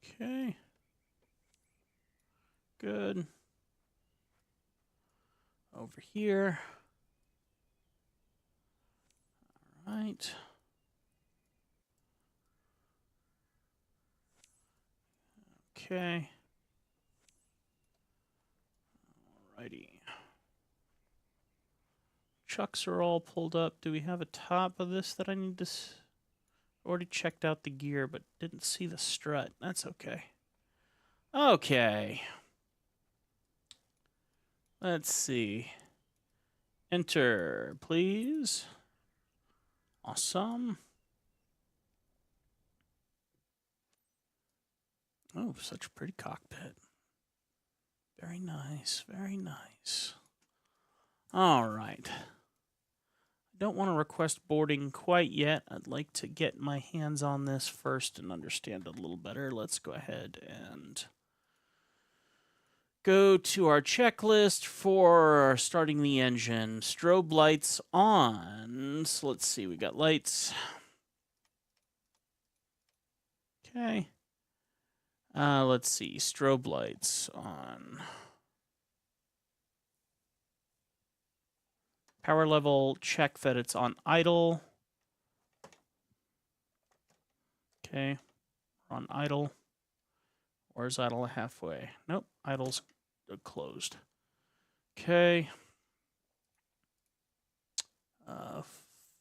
Okay. Good. Over here. All right. Okay. Alrighty. Chucks are all pulled up. Do we have a top of this that I need to... Already checked out the gear, but didn't see the strut. That's okay. Okay. Let's see. Enter, please. Awesome. Oh, such a pretty cockpit. Very nice, very nice. All right. Don't want to request boarding quite yet. I'd like to get my hands on this first and understand it a little better. Let's go ahead and go to our checklist for starting the engine. Strobe lights on. So let's see, we got lights. Okay. Let's see, strobe lights on. Power level, check that it's on idle. Okay, we're on idle. Or is idle halfway? Nope, idle's closed. Okay.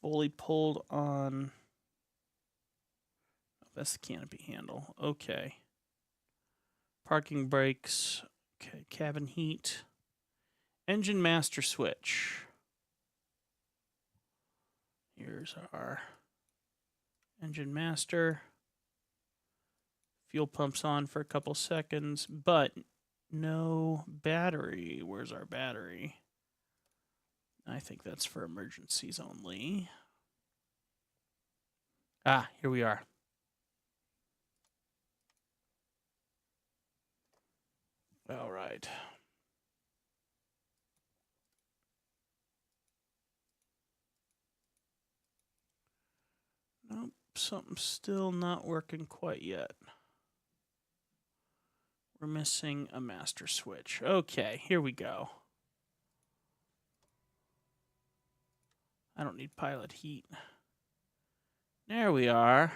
Fully pulled on. Oh, that's the canopy handle. Okay. Parking brakes. Okay, cabin heat. Engine master switch. Here's our engine master. Fuel pumps on for a couple seconds, but no battery. Where's our battery? I think that's for emergencies only. Ah, here we are. All right. Nope, something's still not working quite yet. We're missing a master switch. Okay, here we go. I don't need pilot heat. There we are.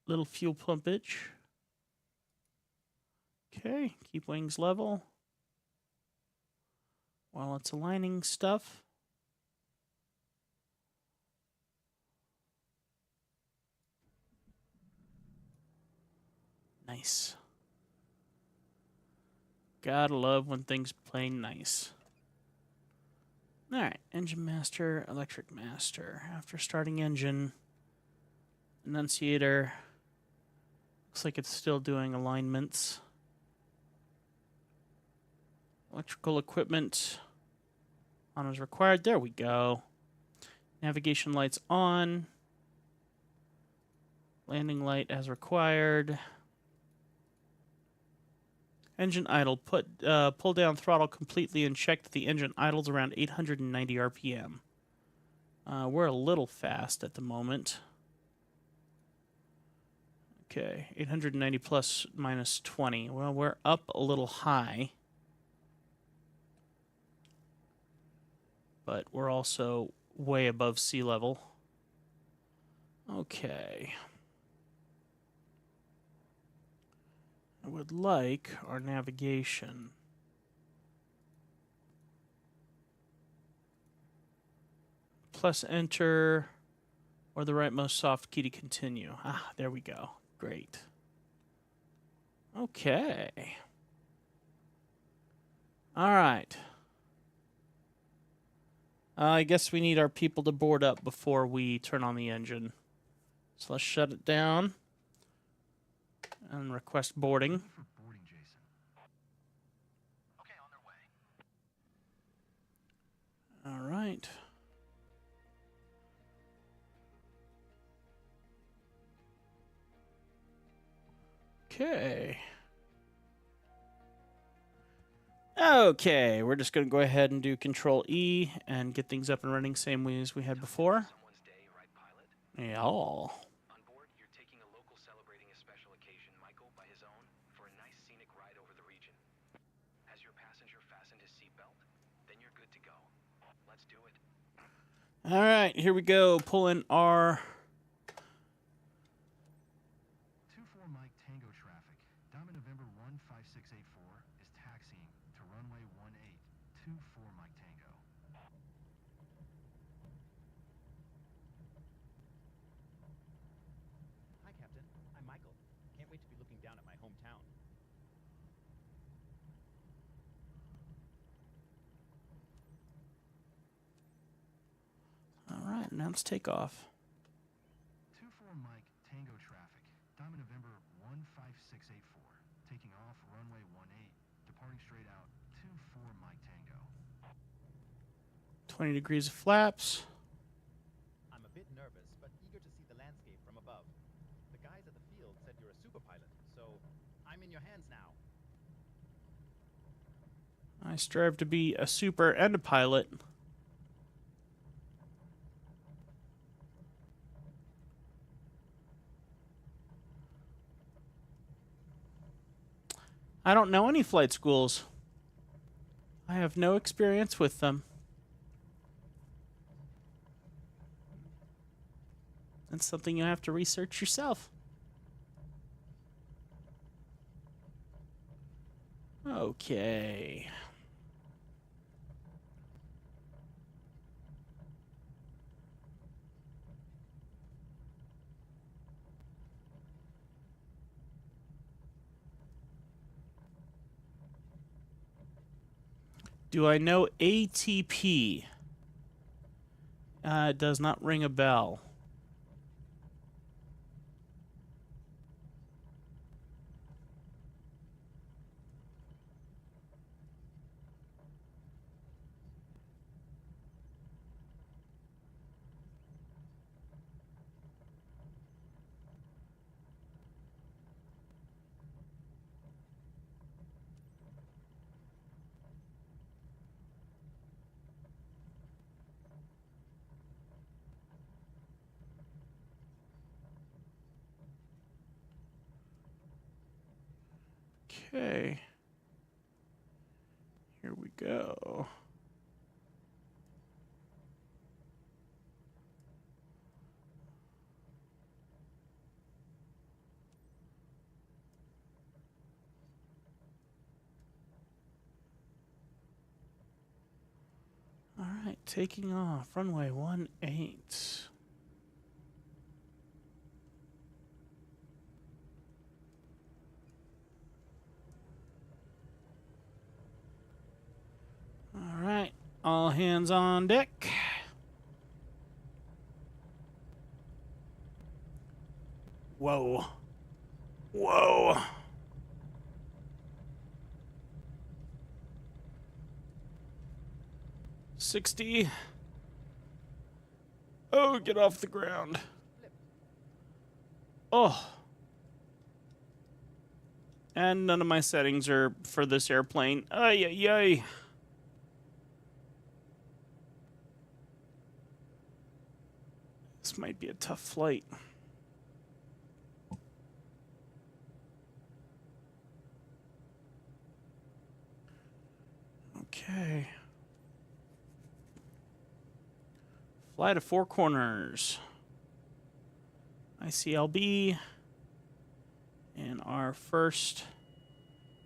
Little fuel pumpage. Okay, keep wings level while it's aligning stuff. Nice. Gotta love when things play nice. Alright, engine master, electric master. After starting engine, annunciator. Looks like it's still doing alignments. Electrical equipment on as required. There we go. Navigation lights on. Landing light as required. Engine idle. Pull down throttle completely and check that the engine idles around 890 RPM. We're a little fast at the moment. Okay, 890 plus minus 20. Well, we're up a little high. But we're also way above sea level. Okay. I would like our navigation. Plus enter or the rightmost soft key to continue. Ah, there we go. Great. Okay. All right. I guess we need our people to board up before we turn on the engine. So let's shut it down and request boarding. Ready for boarding, Jason. Okay, on their way. All right. Okay. Okay, we're just going to go ahead and do Control E and get things up and running same way as we had before. Someone's day, right, pilot? Yeah. On board, you're taking a local celebrating a special occasion, Michael, by his own, for a nice scenic ride over the region. Has your passenger fastened his seatbelt? Then you're good to go. Let's do it. All right, here we go. Pull in our 24 Mike Tango traffic. Diamond November 15684 is taxiing to runway 18. 24 Mike Tango. Hi, Captain. I'm Michael. Can't wait to be looking down at my hometown. All right, announce takeoff. 24 Mike Tango traffic. Diamond November 15684. Taking off runway 18. Departing straight out. 24 Mike Tango. 20 degrees of flaps. I'm a bit nervous, but eager to see the landscape from above. The guys at the field said you're a super pilot, so I'm in your hands now. I strive to be a super and a pilot. I don't know any flight schools. I have no experience with them. That's something you have to research yourself. Okay. Do I know ATP? It does not ring a bell. Okay. Here we go. All right, taking off. Runway 18. All right, all hands on deck. Whoa. Whoa. $60. Oh, get off the ground. Oh. And none of my settings are for this airplane. Ay, ay, ay. This might be a tough flight. Okay. Fly to Four Corners. ICLB. And our first...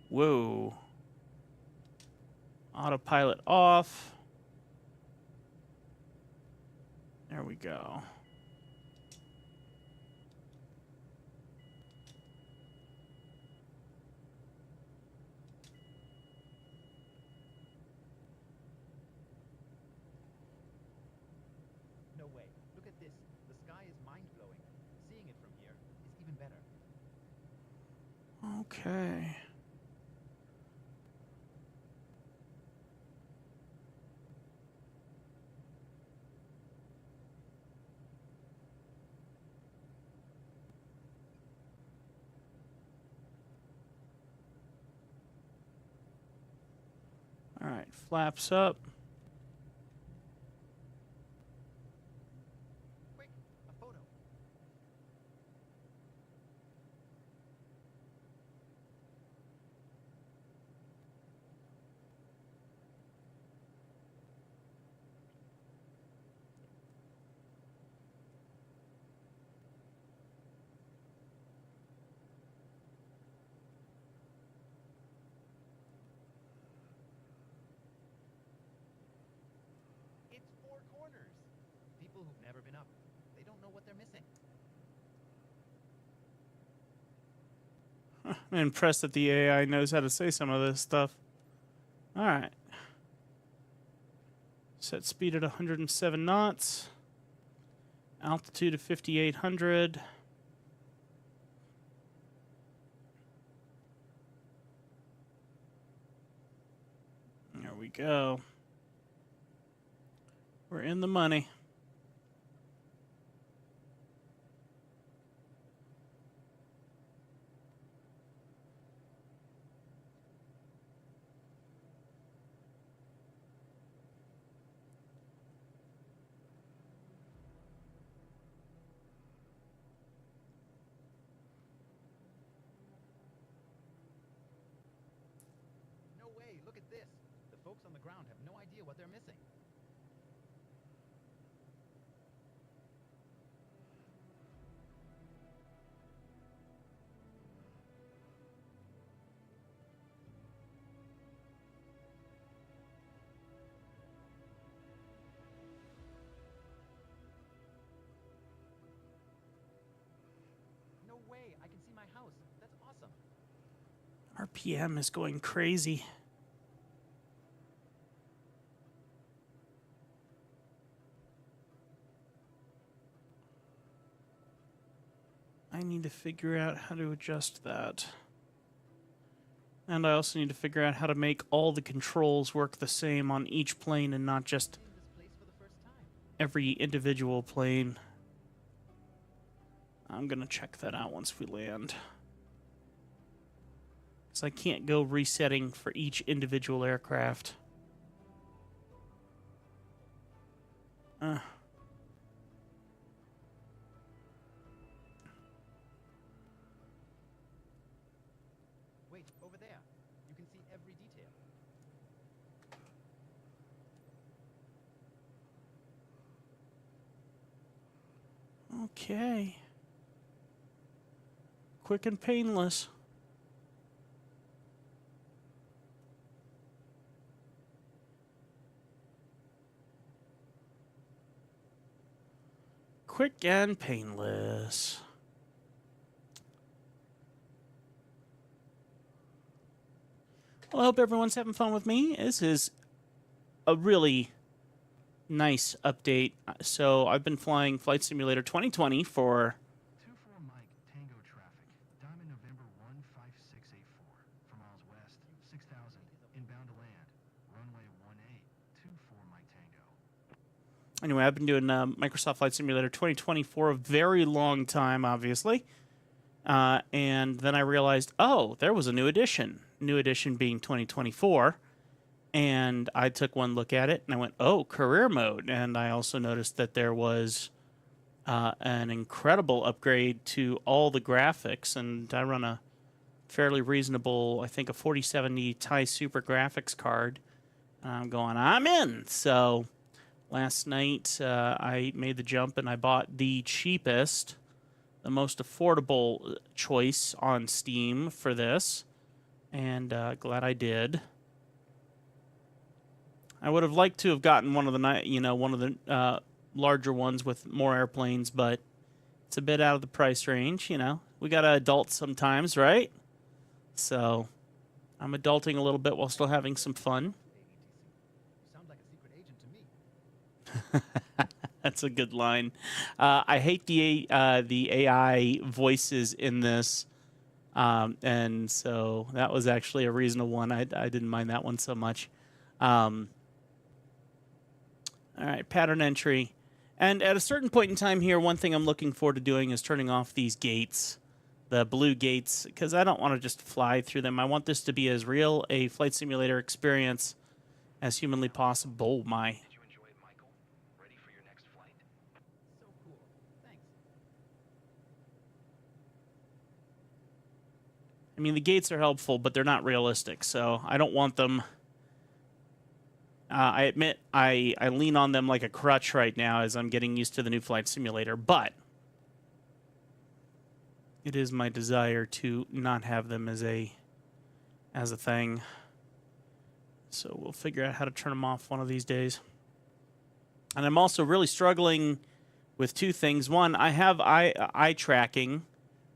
Whoa. Autopilot off. There we go. No way. Look at this. The sky is mind-blowing. Seeing it from here is even better. Okay. All right, flaps up. Quick, a photo. It's Four Corners. People who've never been up, they don't know what they're missing. I'm impressed that the AI knows how to say some of this stuff. All right. Set speed at 107 knots. Altitude of 5,800. There we go. We're in the money. No way, look at this. The folks on the ground have no idea what they're missing. No way, I can see my house. That's awesome. RPM is going crazy. I need to figure out how to adjust that. And I also need to figure out how to make all the controls work the same on each plane and not just Seeing this place for the first time. every individual plane. I'm going to check that out once we land. Because I can't go resetting for each individual aircraft. Wait, over there. Okay. Quick and painless. Quick and painless. Well, I hope everyone's having fun with me. This is a really nice update. So I've been flying Flight Simulator 2020 for 24 Mike Tango traffic. Diamond November 15684. For miles west, 6000. Inbound to land. Runway 1824 Mike Tango. Anyway, I've been doing Microsoft Flight Simulator 2020 for a very long time, obviously. And then I realized, oh, there was a new edition. New edition being 2024. And I took one look at it and I went, oh, career mode. And I also noticed that there was an incredible upgrade to all the graphics. And I run a fairly reasonable, I think a 4070 Ti Super graphics card. And I'm going, I'm in. So last night I made the jump and I bought the cheapest, the most affordable choice on Steam for this. And glad I did. I would have liked to have gotten one of the larger ones with more airplanes, but it's a bit out of the price range. We got to adult sometimes, right? So I'm adulting a little bit while still having some fun. You sound like a secret agent to me. That's a good line. I hate the AI voices in this, and so that was actually a reasonable one. I didn't mind that one so much. All right, pattern entry. And at a certain point in time here, one thing I'm looking forward to doing is turning off these gates, the blue gates, because I don't want to just fly through them. I want this to be as real a flight simulator experience as humanly possible. Oh, my. Did you enjoy it, Michael? Ready for your next flight? So cool. Thanks. I mean, the gates are helpful, but they're not realistic, so I don't want them. I admit I lean on them like a crutch right now as I'm getting used to the new flight simulator, but it is my desire to not have them as a thing. So we'll figure out how to turn them off one of these days. And I'm also really struggling with two things. One, I have eye tracking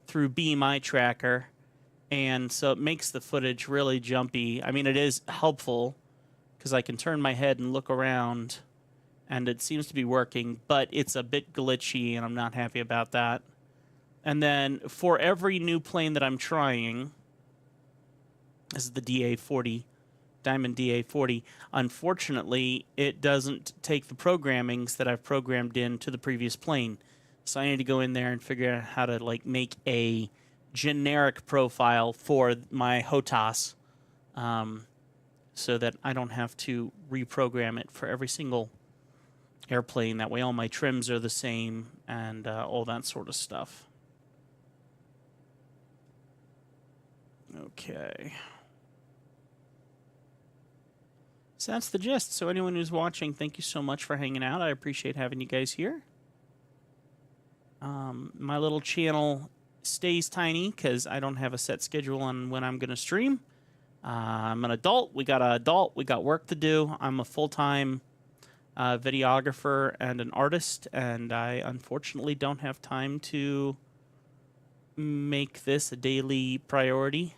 through Beam Eye Tracker, and so it makes the footage really jumpy. I mean, it is helpful because I can turn my head and look around, and it seems to be working, but it's a bit glitchy, and I'm not happy about that. And then for every new plane that I'm trying, this is the DA-40, Diamond DA-40, unfortunately, it doesn't take the programmings that I've programmed into the previous plane. So I need to go in there and figure out how to make a generic profile for my HOTAS, so that I don't have to reprogram it for every single airplane. That way all my trims are the same and all that sort of stuff. Okay. So that's the gist. So anyone who's watching, thank you so much for hanging out. I appreciate having you guys here. My little channel stays tiny because I don't have a set schedule on when I'm going to stream. I'm an adult. We got work to do. I'm a full-time videographer and an artist, and I unfortunately don't have time to make this a daily priority.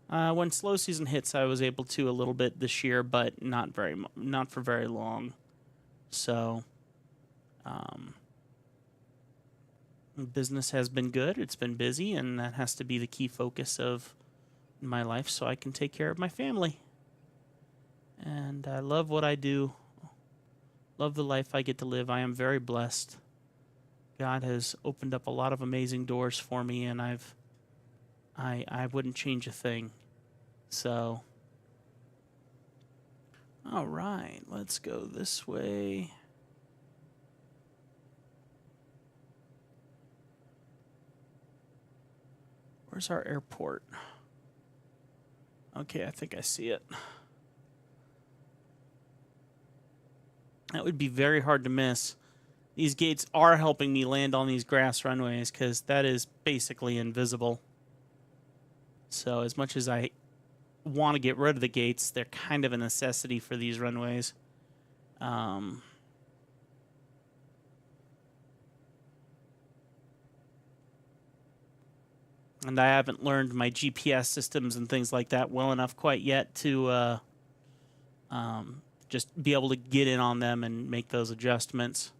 When slow season hits, I was able to a little bit this year, but not for very long. So, business has been good. It's been busy, and that has to be the key focus of my life so I can take care of my family. And I love what I do. Love the life I get to live. I am very blessed. God has opened up a lot of amazing doors for me, and I wouldn't change a thing. So, all right, let's go this way. Where's our airport? Okay, I think I see it. That would be very hard to miss. These gates are helping me land on these grass runways because that is basically invisible. So as much as I want to get rid of the gates, they're kind of a necessity for these runways. And I haven't learned my GPS systems and things like that well enough quite yet to just be able to get in on them and make those adjustments.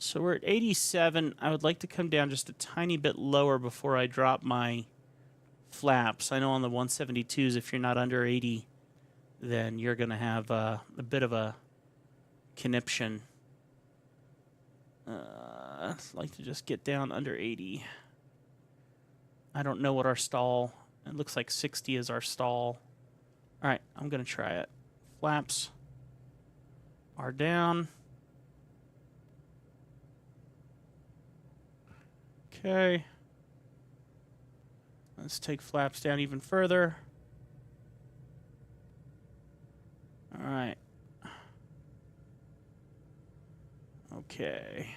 So we're at 87. I would like to come down just a tiny bit lower before I drop my flaps. I know on the 172s, if you're not under 80, then you're going to have a bit of a conniption. I'd like to just get down under 80. I don't know what our stall... It looks like 60 is our stall. All right, I'm going to try it. Flaps are down. Okay. Let's take flaps down even further. All right. Okay.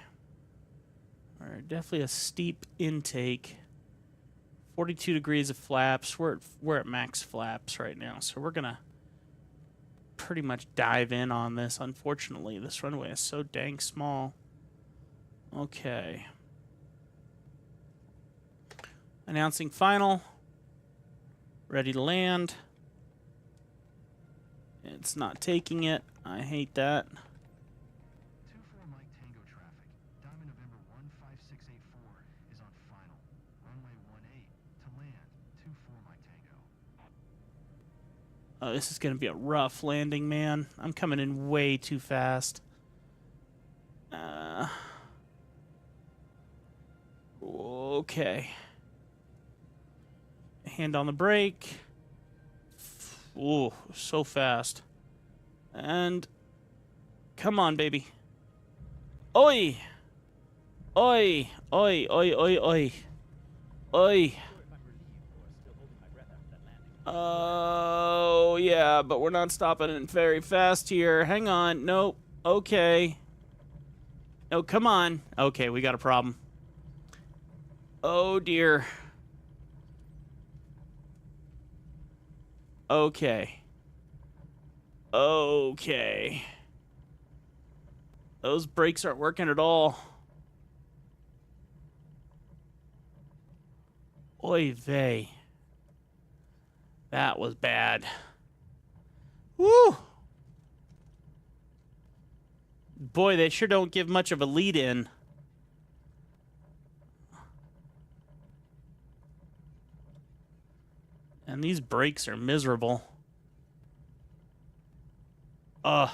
We're definitely a steep intake. 42 degrees of flaps. We're at max flaps right now, so we're gonna pretty much dive in on this. Unfortunately, this runway is so dang small. Okay. Announcing final. Ready to land. It's not taking it. I hate that. 24 Mike Tango traffic. Diamond November 15684 is on final. Runway 18 to land. 24 Mike Tango. Oh, this is going to be a rough landing, man. I'm coming in way too fast. Okay. Hand on the brake. Ooh, so fast. And come on, baby. Oi! Oi! Oi, oi, oi, oi. Oi. Oh, yeah, but we're not stopping it very fast here. Hang on. Nope. Okay. Oh, come on. Okay, we got a problem. Oh, dear. Okay. Okay. Those brakes aren't working at all. Oy vey. That was bad. Woo! Boy, they sure don't give much of a lead in. And these brakes are miserable. Ugh.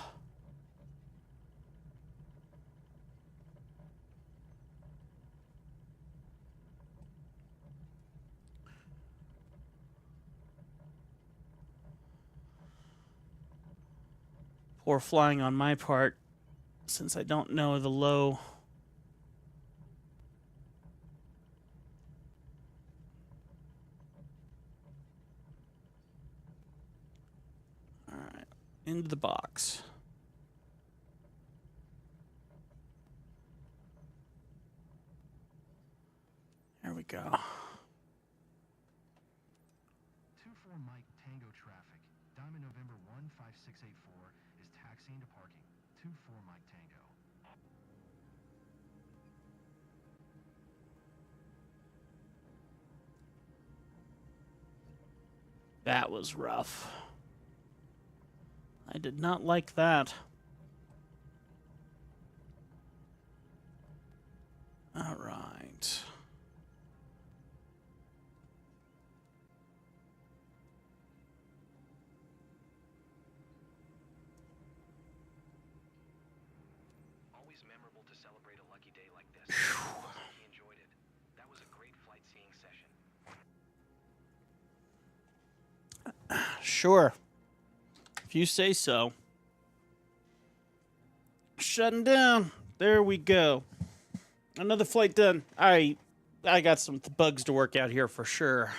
Poor flying on my part, since I don't know the low. All right, into the box. There we go. 24 Mike Tango traffic. Diamond November 15684 is taxiing to parking. 24 Mike Tango. That was rough. I did not like that. All right. Always memorable to celebrate a lucky day like this. He enjoyed it. That was a great flight seeing session. Sure. If you say so. Shutting down. There we go. Another flight done. I got some bugs to work out here for sure.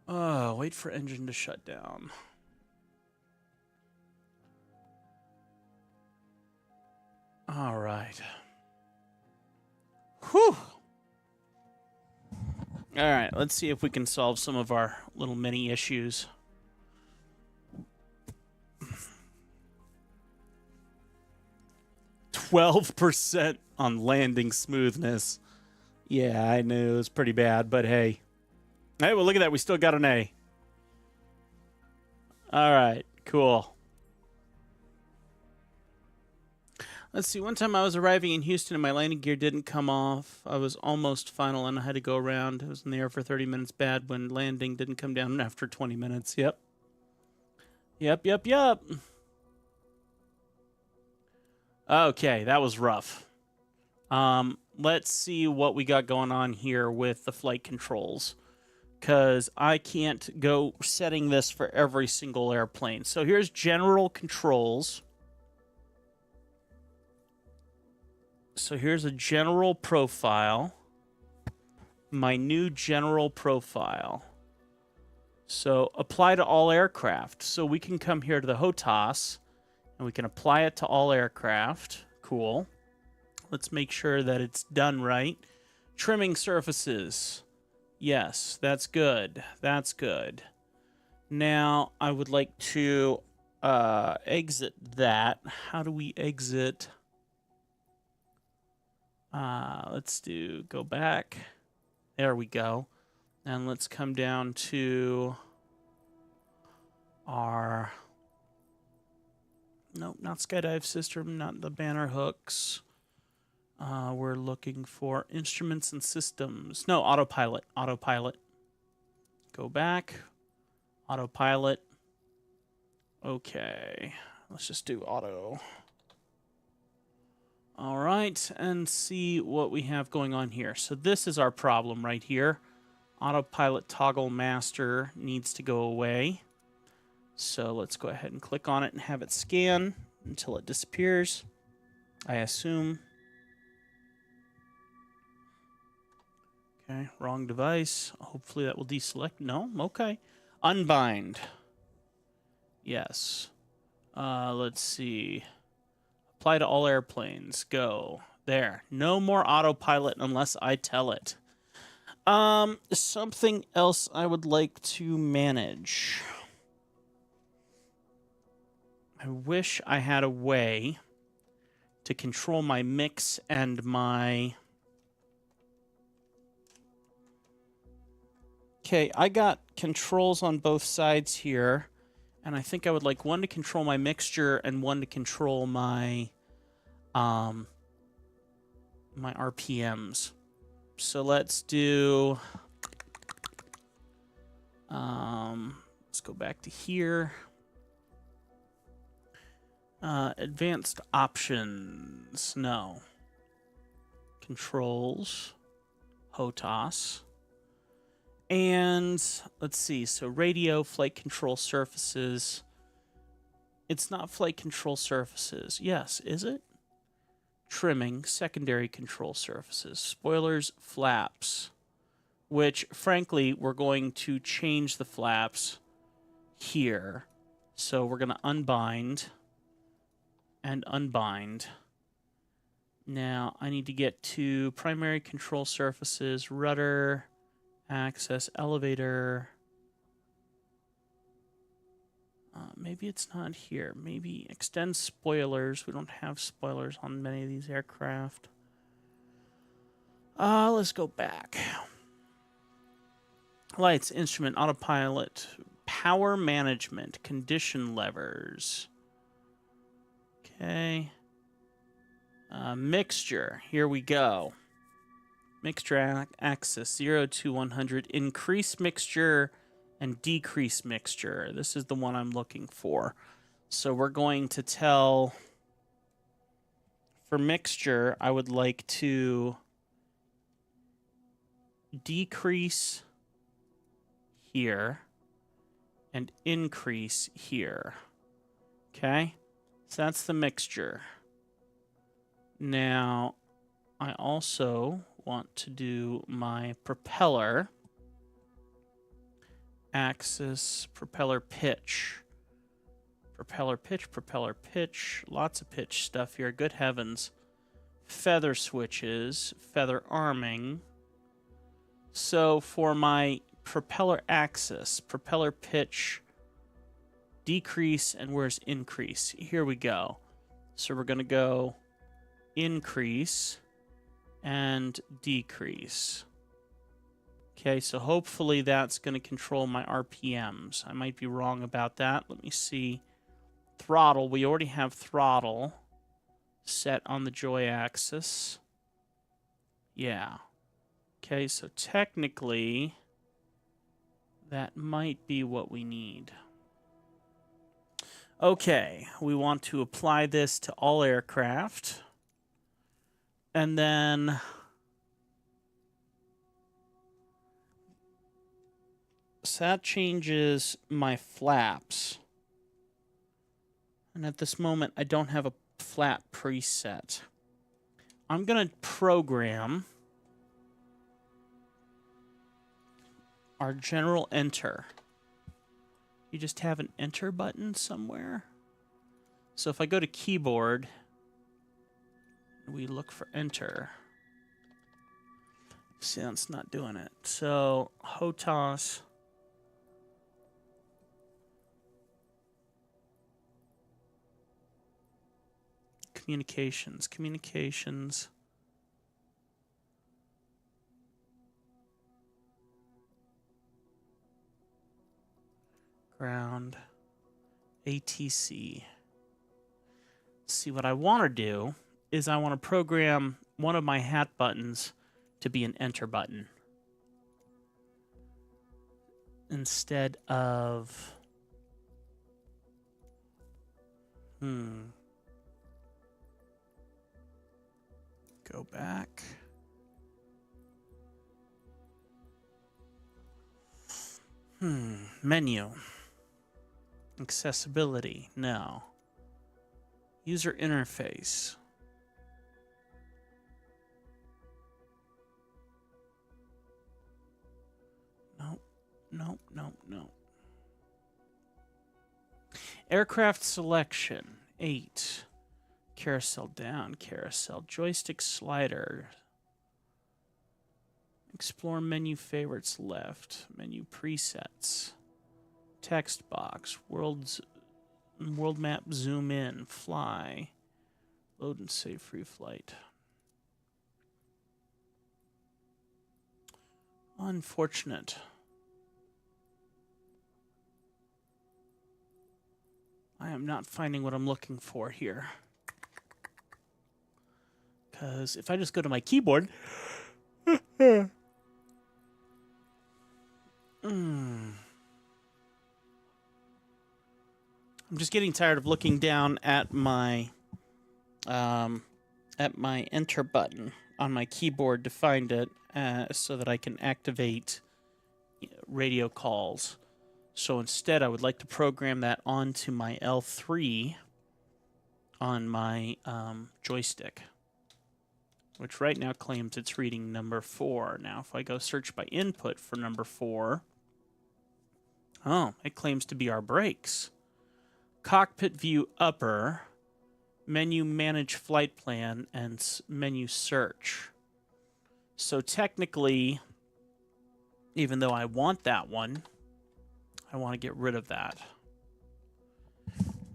Oh, wait for engine to shut down. All right. Whew. All right, let's see if we can solve some of our little mini issues. 12% on landing smoothness. Yeah, I knew it was pretty bad, but hey. Hey, well, look at that. We still got an A. All right, cool. Let's see. One time I was arriving in Houston and my landing gear didn't come off. I was almost final and I had to go around. I was in the air for 30 minutes bad when landing didn't come down after 20 minutes. Yep. Yep. Okay, that was rough. Let's see what we got going on here with the flight controls, because I can't go setting this for every single airplane. So here's general controls. So here's a general profile. My new general profile. So apply to all aircraft. So we can come here to the HOTAS and we can apply it to all aircraft. Cool. Let's make sure that it's done right. Trimming surfaces. Yes, that's good. That's good. Now I would like to exit that. How do we exit? Let's go back. There we go. And let's come down to our, nope, not skydive system, not the banner hooks. We're looking for instruments and systems. No, autopilot. Go back. Autopilot. Okay. Let's just do auto. All right, and see what we have going on here. So this is our problem right here. Autopilot toggle master needs to go away. So let's go ahead and click on it and have it scan until it disappears, I assume. Okay, wrong device. Hopefully that will deselect. No, okay. Unbind. Yes. Let's see. Apply to all airplanes. Go. There. No more autopilot unless I tell it. Something else I would like to manage. I wish I had a way to control my mix and my... Okay, I got controls on both sides here, and I think I would like one to control my mixture and one to control my my RPMs. So let's do let's go back to here. Advanced options. No. Controls. HOTAS. And let's see. So radio, flight control surfaces. It's not flight control surfaces. Yes, is it? Trimming, secondary control surfaces. Spoilers, flaps. Which, frankly, we're going to change the flaps here. So we're going to unbind and unbind. Now, I need to get to primary control surfaces, rudder, access, elevator. Maybe it's not here. Maybe extend spoilers. We don't have spoilers on many of these aircraft. Let's go back. Lights, instrument, autopilot, power management, condition levers. Okay. Mixture. Here we go. Mixture axis 0 to 100. Increase mixture and decrease mixture. This is the one I'm looking for. So we're going to tell, for mixture, I would like to decrease here and increase here. Okay? So that's the mixture. Now, I also want to do my propeller axis, propeller pitch. Propeller pitch, lots of pitch stuff here. Good heavens. feather switches, feather arming. So for my propeller axis, propeller pitch, decrease, and where's increase? Here we go. So we're going to go increase and decrease. Okay, so hopefully that's going to control my RPMs. I might be wrong about that. Let me see. Throttle. We already have throttle set on the joy axis. Yeah. Okay, so technically that might be what we need. Okay, we want to apply this to all aircraft. And then so that changes my flaps. And at this moment, I don't have a flap preset. I'm going to program our general enter. You just have an enter button somewhere. So if I go to keyboard, we look for enter. See, that's not doing it. So HOTAS. Communications. Ground. ATC. See, what I want to do is I want to program one of my hat buttons to be an enter button instead of go back. Menu. Accessibility. No. User interface. Nope. Aircraft selection. 8. Carousel down. Carousel. Joystick slider. Explore menu favorites left. Menu presets. Text box. World map zoom in. Fly. Load and save free flight. Unfortunate. I am not finding what I'm looking for here. Because if I just go to my keyboard... I'm just getting tired of looking down at my enter button on my keyboard to find it so that I can activate radio calls. So instead, I would like to program that onto my L3 on my joystick, which right now claims it's reading number 4. Now, if I go search by input for number 4, oh, it claims to be our brakes. Cockpit view upper, menu manage flight plan, and menu search. So technically, even though I want that one, I want to get rid of that.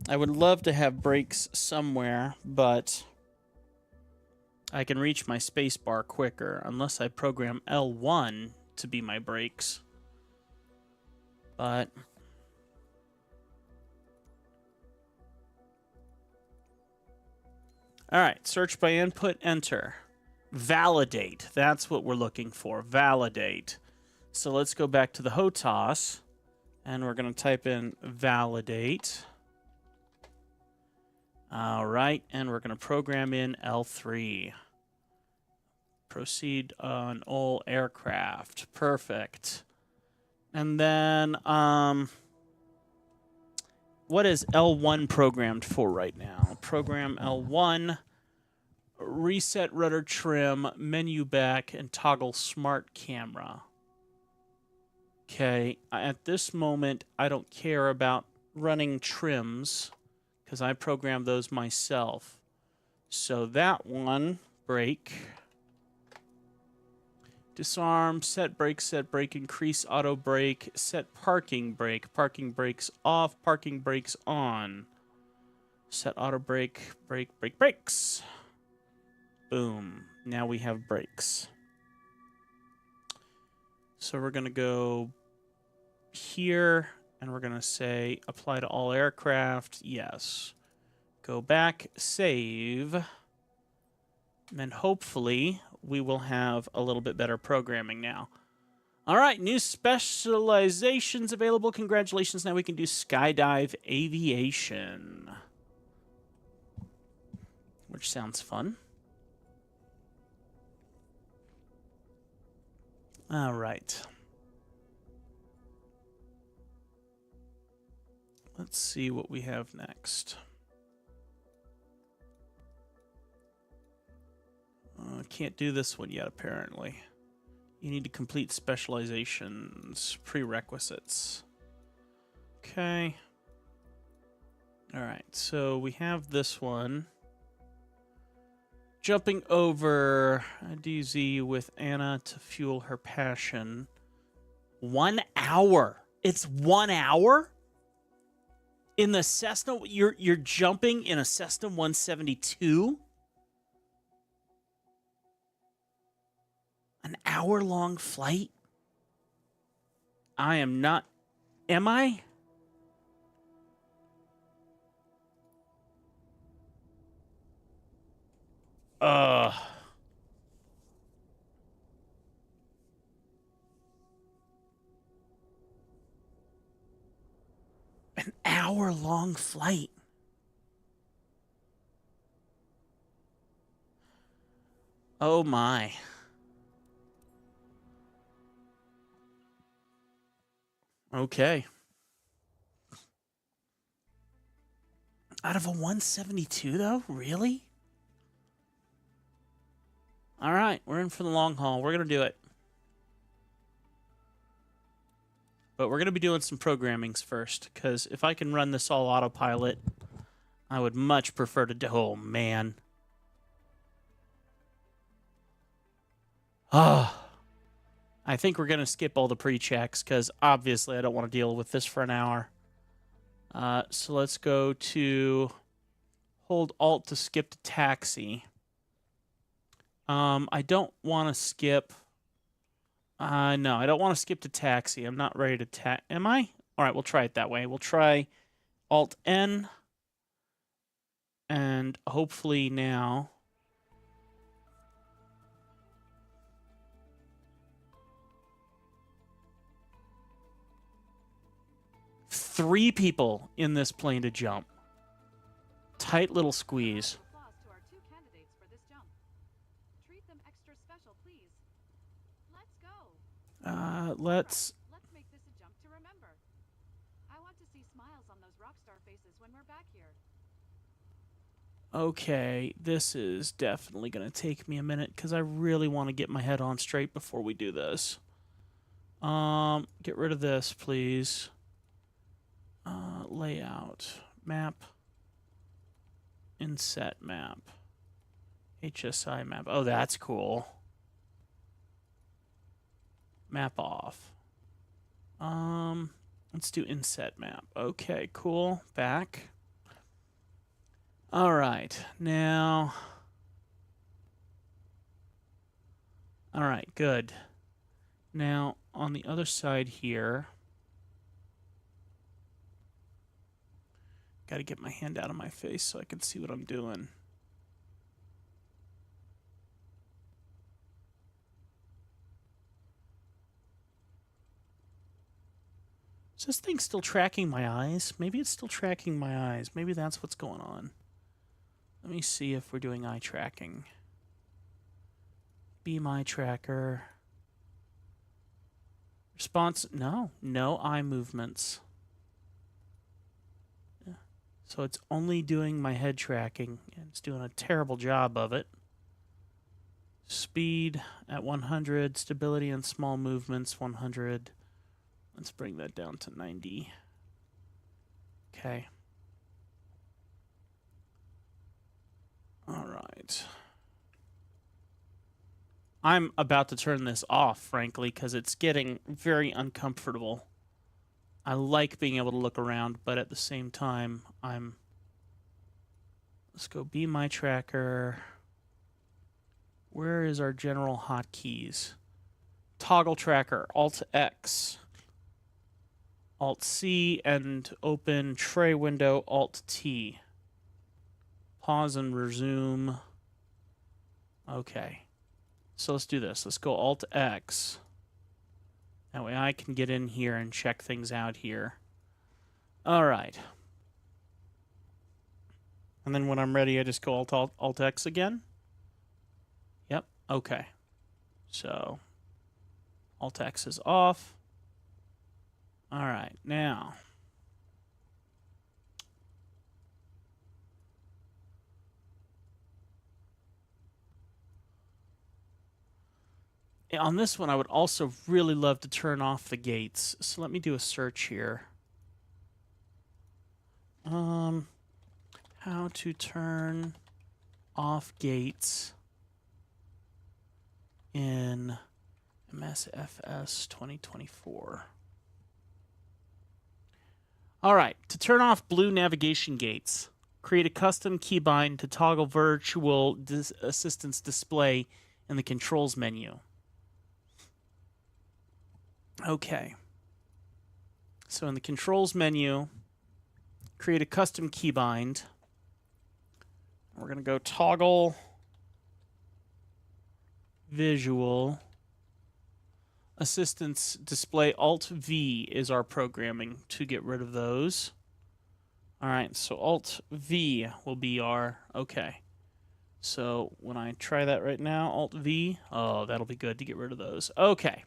I would love to have brakes somewhere, but I can reach my spacebar quicker unless I program L1 to be my brakes. But all right, search by input, enter. Validate. That's what we're looking for. Validate. So let's go back to the HOTAS, and we're going to type in validate. All right, and we're going to program in L3. Proceed on all aircraft. Perfect. And then, what is L1 programmed for right now? Program L1, reset rudder trim, menu back, and toggle smart camera. Okay, at this moment, I don't care about running trims because I program those myself. So that one brake. Disarm, set brake, increase auto brake, set parking brakes off, parking brakes on. Set auto brake, brakes. Boom. Now we have brakes. So we're going to go here, and we're going to say apply to all aircraft. Yes. Go back, save. And then hopefully we will have a little bit better programming now. All right, new specializations available. Congratulations. Now we can do skydive aviation, which sounds fun. All right. Let's see what we have next. Can't do this one yet, apparently. You need to complete specializations, prerequisites. Okay. All right, so we have this one. Jumping over DZ with Anna to fuel her passion. 1 hour. It's 1 hour? In the Cessna, you're jumping in a Cessna 172? An hour-long flight? I am not... Am I? An hour-long flight. Oh my. Okay. Out of a 172, though? Really? All right, we're in for the long haul. We're going to do it. But we're going to be doing some programmings first, because if I can run this all autopilot, I would much prefer to do... Oh, man. Ah. I think we're going to skip all the pre-checks, because obviously I don't want to deal with this for an hour. So let's go to... Hold Alt to skip to taxi. I don't want to skip... no, I don't want to skip to taxi. I'm not ready to Am I? All right, we'll try it that way. We'll try Alt-N. And hopefully now... 3 people in this plane to jump. Tight little squeeze. Applause to our 2 candidates for this jump. Treat them extra special, please. Let's go. Let's make this a jump to remember. I want to see smiles on those rock star faces when we're back here. Okay, this is definitely going to take me a minute because I really want to get my head on straight before we do this. Get rid of this, please. Layout, map, inset map, HSI map. Oh, that's cool. Map off. Let's do inset map. Okay, cool. Back. All right, now. All right, good. Now, on the other side here, got to get my hand out of my face so I can see what I'm doing. Is this thing still tracking my eyes? Maybe it's still tracking my eyes. Maybe that's what's going on. Let me see if we're doing eye tracking. Be my tracker. Response, no eye movements. Yeah. So it's only doing my head tracking, and it's doing a terrible job of it. Speed at 100, stability and small movements 100. Let's bring that down to 90. Okay. All right. I'm about to turn this off, frankly, because it's getting very uncomfortable. I like being able to look around, but at the same time, let's go be my tracker. Where is our general hotkeys? Toggle tracker, Alt X. Alt C and open tray window, Alt T. Pause and resume. Okay. So let's do this. Let's go Alt X. That way I can get in here and check things out here. All right. And then when I'm ready, I just go Alt X again. Yep. Okay. So Alt X is off. All right. Now. On this one, I would also really love to turn off the gates. So let me do a search here. How to turn off gates in MSFS 2024. All right, to turn off blue navigation gates, create a custom keybind to toggle virtual assistance display in the controls menu. Okay. So in the controls menu, create a custom keybind. We're going to go toggle visual assistance display. Alt V is our programming to get rid of those. All right, so Alt V will be our, okay. So when I try that right now, Alt V, oh, that'll be good to get rid of those. Okay.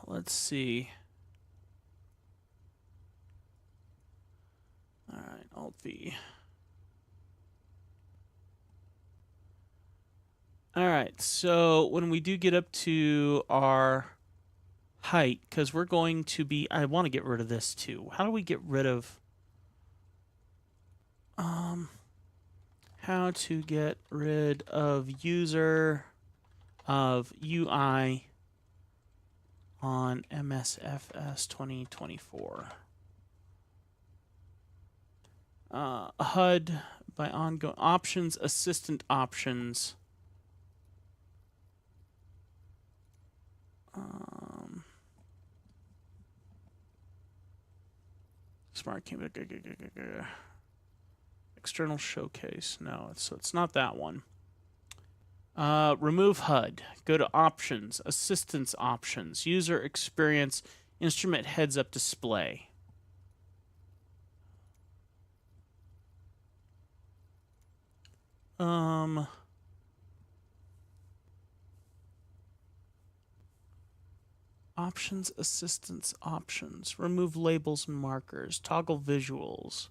Let's see. All right, Alt V. All right, so when we do get up to our height, because we're going to be, I want to get rid of this too. How do we get rid of, how to get rid of user of UI on MSFS 2024? HUD by ongoing options, assistant options. Smart camera. External showcase. No, it's not that one. Remove HUD. Go to options, assistance options, user experience, instrument heads up display. Options, assistance options. Remove labels and markers. Toggle visuals.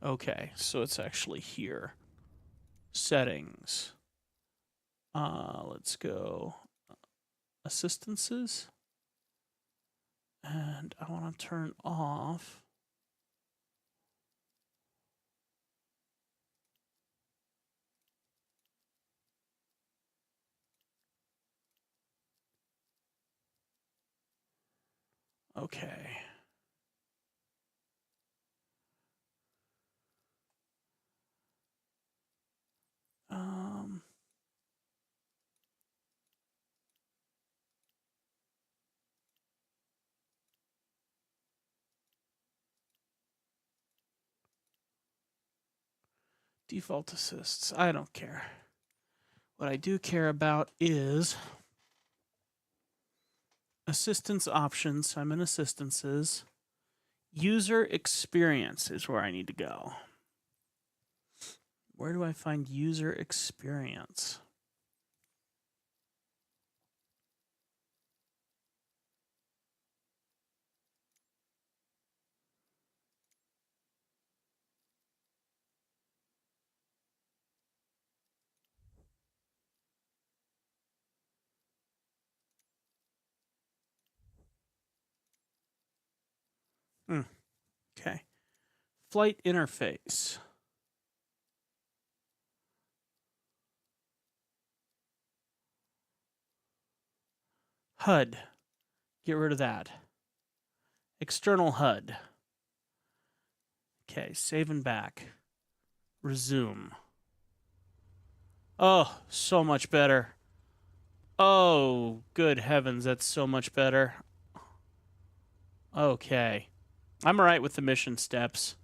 Okay, so it's actually here. Settings. Let's go assistances. And I want to turn off okay. Default assists. I don't care. What I do care about is assistance options. I'm in assistances. User experience is where I need to go. Where do I find user experience? Okay. Flight interface. HUD. Get rid of that. External HUD. Okay, save and back. Resume. Oh, so much better. Oh, good heavens, that's so much better. Okay. I'm alright with the mission steps,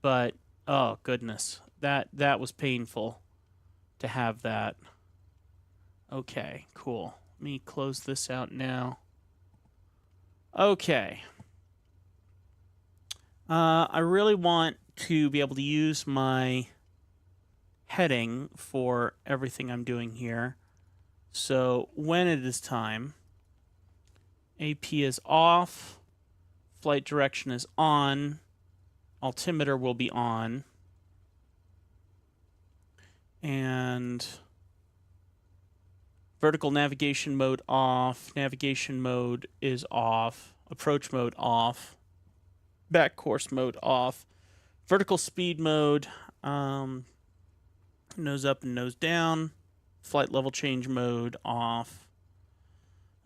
but oh goodness. That was painful to have that. Okay, cool. Let me close this out now. Okay. I really want to be able to use my heading for everything I'm doing here. So when it is time, AP is off, flight direction is on, altimeter will be on, and vertical navigation mode off, navigation mode is off, approach mode off, back course mode off, vertical speed mode, nose up and nose down, flight level change mode off.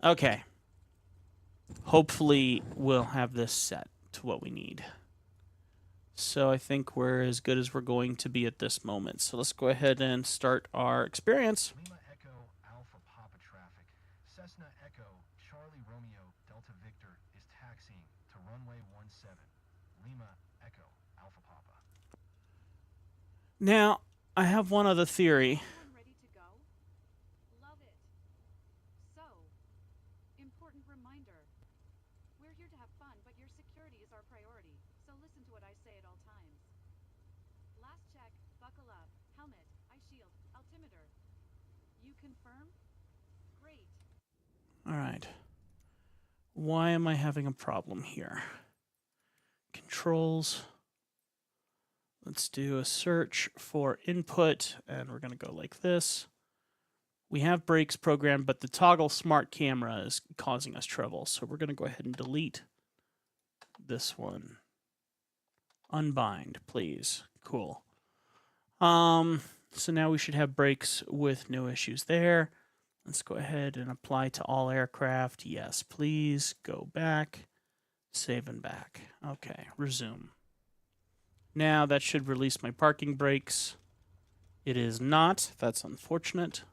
Okay. Hopefully we'll have this set to what we need. So I think we're as good as we're going to be at this moment. So let's go ahead and start our experience. Lima Echo Alpha Papa traffic. Cessna Echo Charlie Romeo Delta Victor is taxiing to runway 17. Lima Echo Alpha Papa. Now, I have one other theory. Everyone ready to go? Love it. So, important reminder. We're here to have fun, but your security is our priority. So listen to what I say at all times. Last check, buckle up, helmet, eye shield, altimeter. You confirm? Great. All right. Why am I having a problem here? Controls. Let's do a search for input, and we're going to go like this. We have brakes programmed, but the toggle smart camera is causing us trouble. So we're going to go ahead and delete this one. Unbind, please. Cool. So now we should have brakes with no issues there. Let's go ahead and apply to all aircraft. Yes, please. Go back. Save and back. Okay, resume. Now that should release my parking brakes. It is not. That's unfortunate.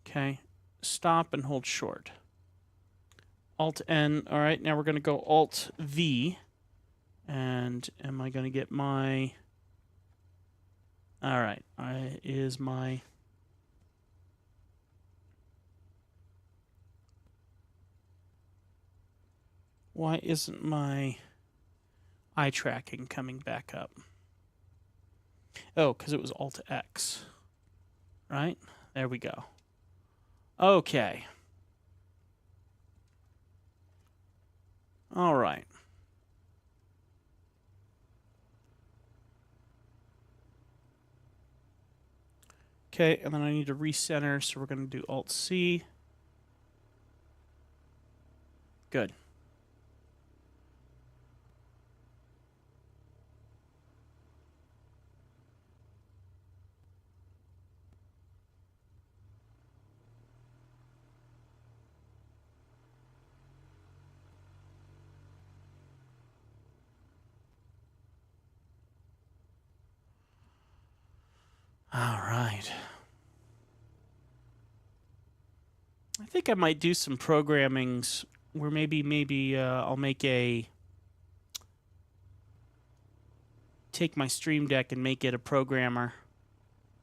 Okay, stop and hold short. Alt N. All right, now we're going to go Alt V. And am I going to get my... All right, is my... Why isn't my eye tracking coming back up? Oh, because it was Alt X. Right? There we go. Okay. All right. Okay, and then I need to recenter, so we're going to do Alt C. Good. All right. I think I might do some programmings where maybe I'll make take my Stream Deck and make it a programmer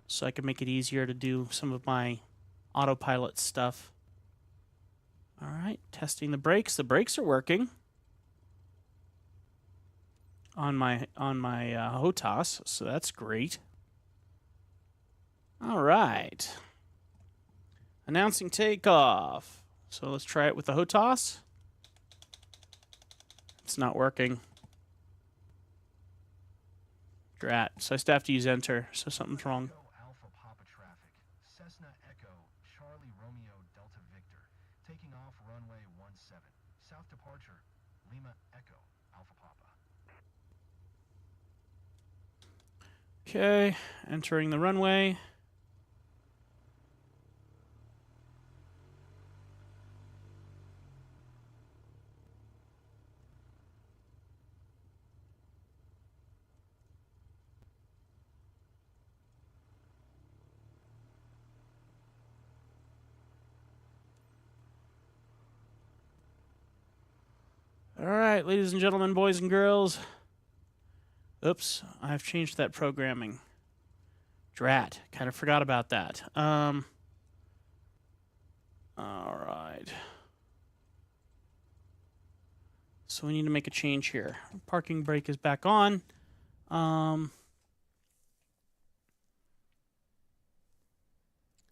so I can make it easier to do some of my autopilot stuff. All right, testing the brakes. The brakes are working on my HOTAS, so that's great. All right. Announcing takeoff. So let's try it with the HOTAS. It's not working. Drat. So I still have to use enter, so something's wrong. Echo Alpha Papa traffic. Cessna Echo Charlie Romeo Delta Victor taking off runway 17. South departure Lima Echo Alpha Papa. Okay, entering the runway. All right, ladies and gentlemen, boys and girls. Oops, I've changed that programming. Drat, kind of forgot about that. All right. So we need to make a change here. Parking brake is back on.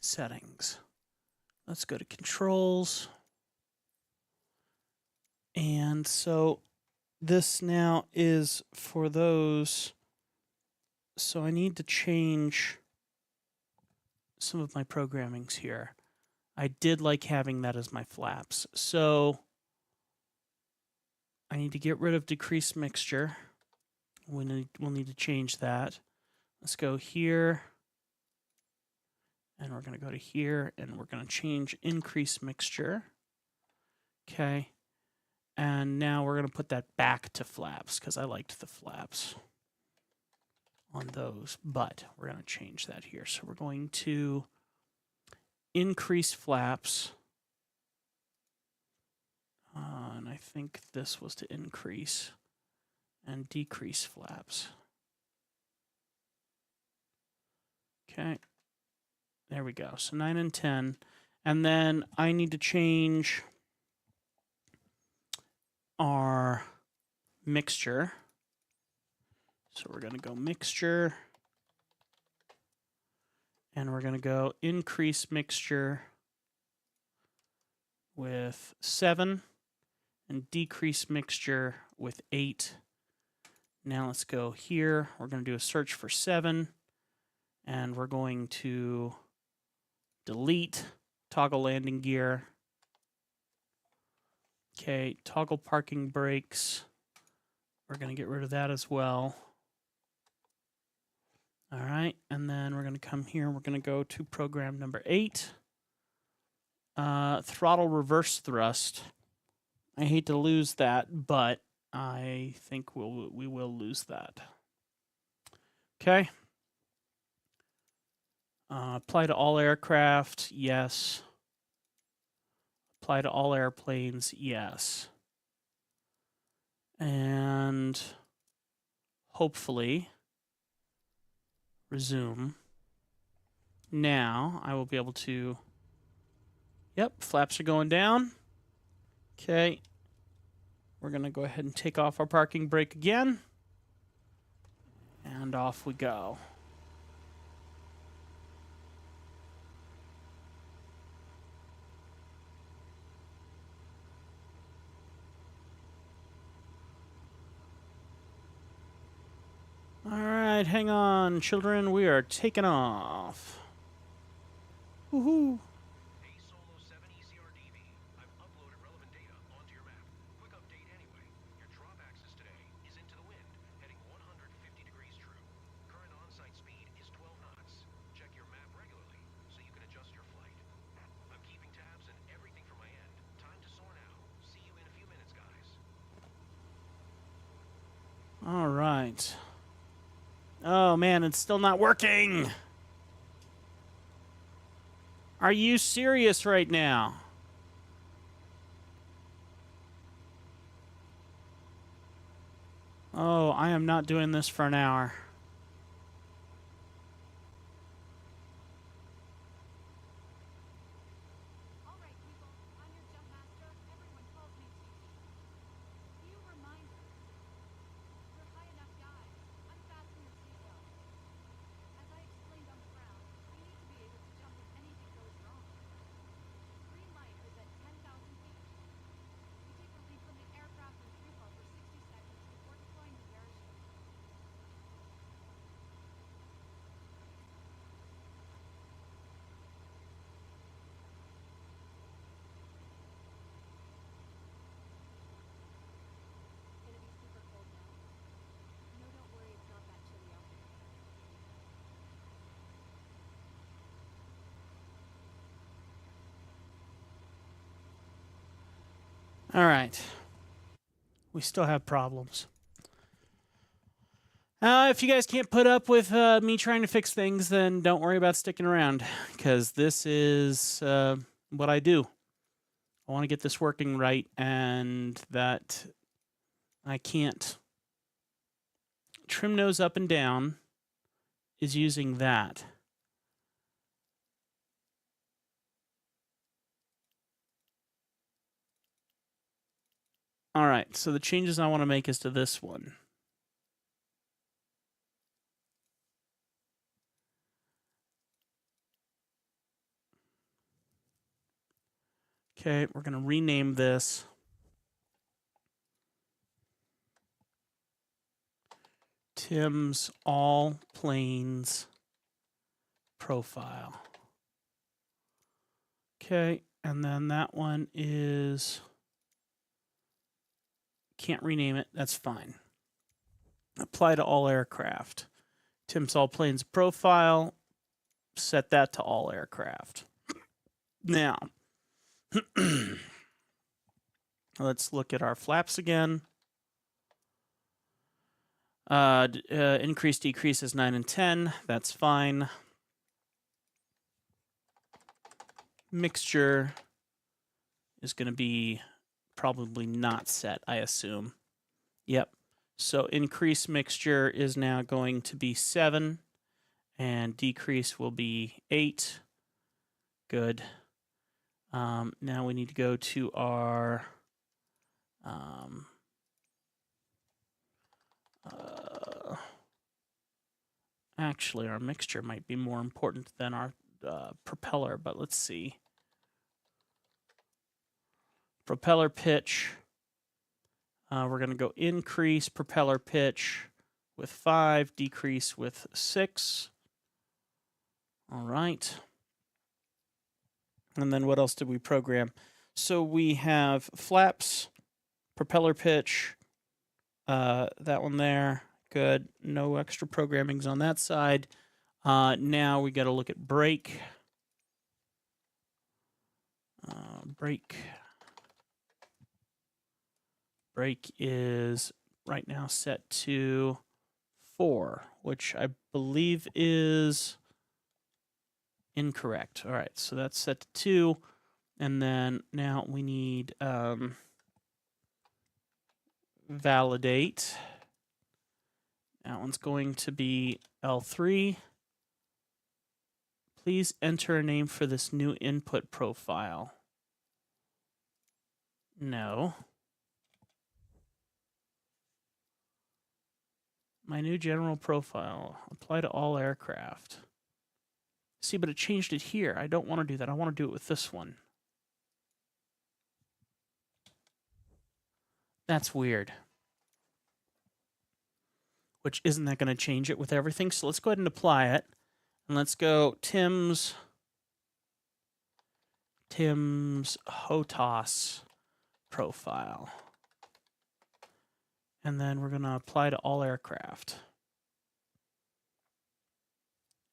Settings. Let's go to controls. And so this now is for those. So I need to change some of my programmings here. I did like having that as my flaps. So I need to get rid of decrease mixture. We'll need to change that. Let's go here. And we're going to go to here. And we're going to change increase mixture. Okay. And now we're going to put that back to flaps because I liked the flaps on those. But we're going to change that here. So we're going to increase flaps. And I think this was to increase and decrease flaps. Okay. There we go. So 9 and 10. And then I need to change our mixture. So we're going to go mixture. And we're going to go increase mixture with 7 and decrease mixture with 8. Now let's go here. We're going to do a search for 7. And we're going to delete toggle landing gear. Okay, toggle parking brakes. We're going to get rid of that as well. All right, and then we're going to come here. We're going to go to program number 8. Throttle reverse thrust. I hate to lose that, but I think we will lose that. Okay. Apply to all aircraft, yes. Apply to all airplanes, yes. And hopefully resume. Now I will be able to, yep, flaps are going down. Okay. We're going to go ahead and take off our parking brake again. And off we go. All right, hang on, children. We are taking off. Woohoo! Hey, Solo 7 ECRDV. I've uploaded relevant data onto your map. Quick update anyway. Your drop axis today is into the wind, heading 150 degrees true. Current on-site speed is 12 knots. Check your map regularly so you can adjust your flight. I'm keeping tabs and everything from my end. Time to soar now. See you in a few minutes, guys. All right. Oh man, it's still not working. Are you serious right now? Oh, I am not doing this for an hour. All right, people. I'm your jump master. Everyone calls me TT. Few reminders. You're high enough, guys. Unfasten your seatbelts. As I explained on the ground, you need to be able to jump if anything goes wrong. Green light is at 10,000 feet. You take a leap from the aircraft in free fall for 60 seconds before deploying the parachute. All right. We still have problems. If you guys can't put up with me trying to fix things, then don't worry about sticking around, because this is what I do. I want to get this working right, and that I can't. Trim nose up and down is using that. All right, so the changes I want to make is to this one. Okay, we're going to rename this Tim's All Planes Profile. Okay, and then that one is... Can't rename it. That's fine. Apply to all aircraft. Tim's All Planes Profile. Set that to all aircraft. Now, let's look at our flaps again. Increase, decrease is 9 and 10. That's fine. Mixture is going to be probably not set, I assume. Yep. So increase mixture is now going to be 7, and decrease will be 8. Good. Now we need to go to our actually, our mixture might be more important than our propeller, but let's see. Propeller pitch. We're going to go increase propeller pitch with 5, decrease with 6. All right. And then what else did we program? So we have flaps, propeller pitch, that one there. Good. No extra programmings on that side. Now we got to look at brake. Brake. Brake is right now set to 4, which I believe is incorrect. All right, so that's set to 2. And then now we need validate. That one's going to be L3. Please enter a name for this new input profile. No. My new general profile. Apply to all aircraft. See, but it changed it here. I don't want to do that. I want to do it with this one. That's weird. Which, isn't that going to change it with everything? So let's go ahead and apply it. And let's go Tim's HOTAS profile. And then we're going to apply to all aircraft.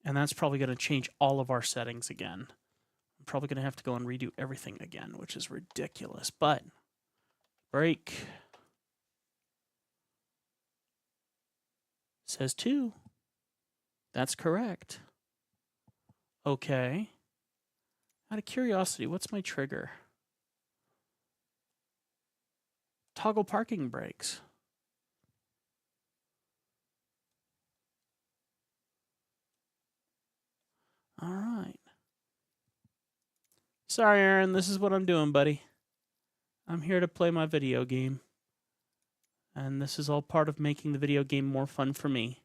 And that's probably going to change all of our settings again. I'm probably going to have to go and redo everything again, which is ridiculous. But brake says 2. That's correct. Okay. Out of curiosity, what's my trigger? Toggle parking brakes. All right. Sorry, Aaron, this is what I'm doing, buddy. I'm here to play my video game. And this is all part of making the video game more fun for me.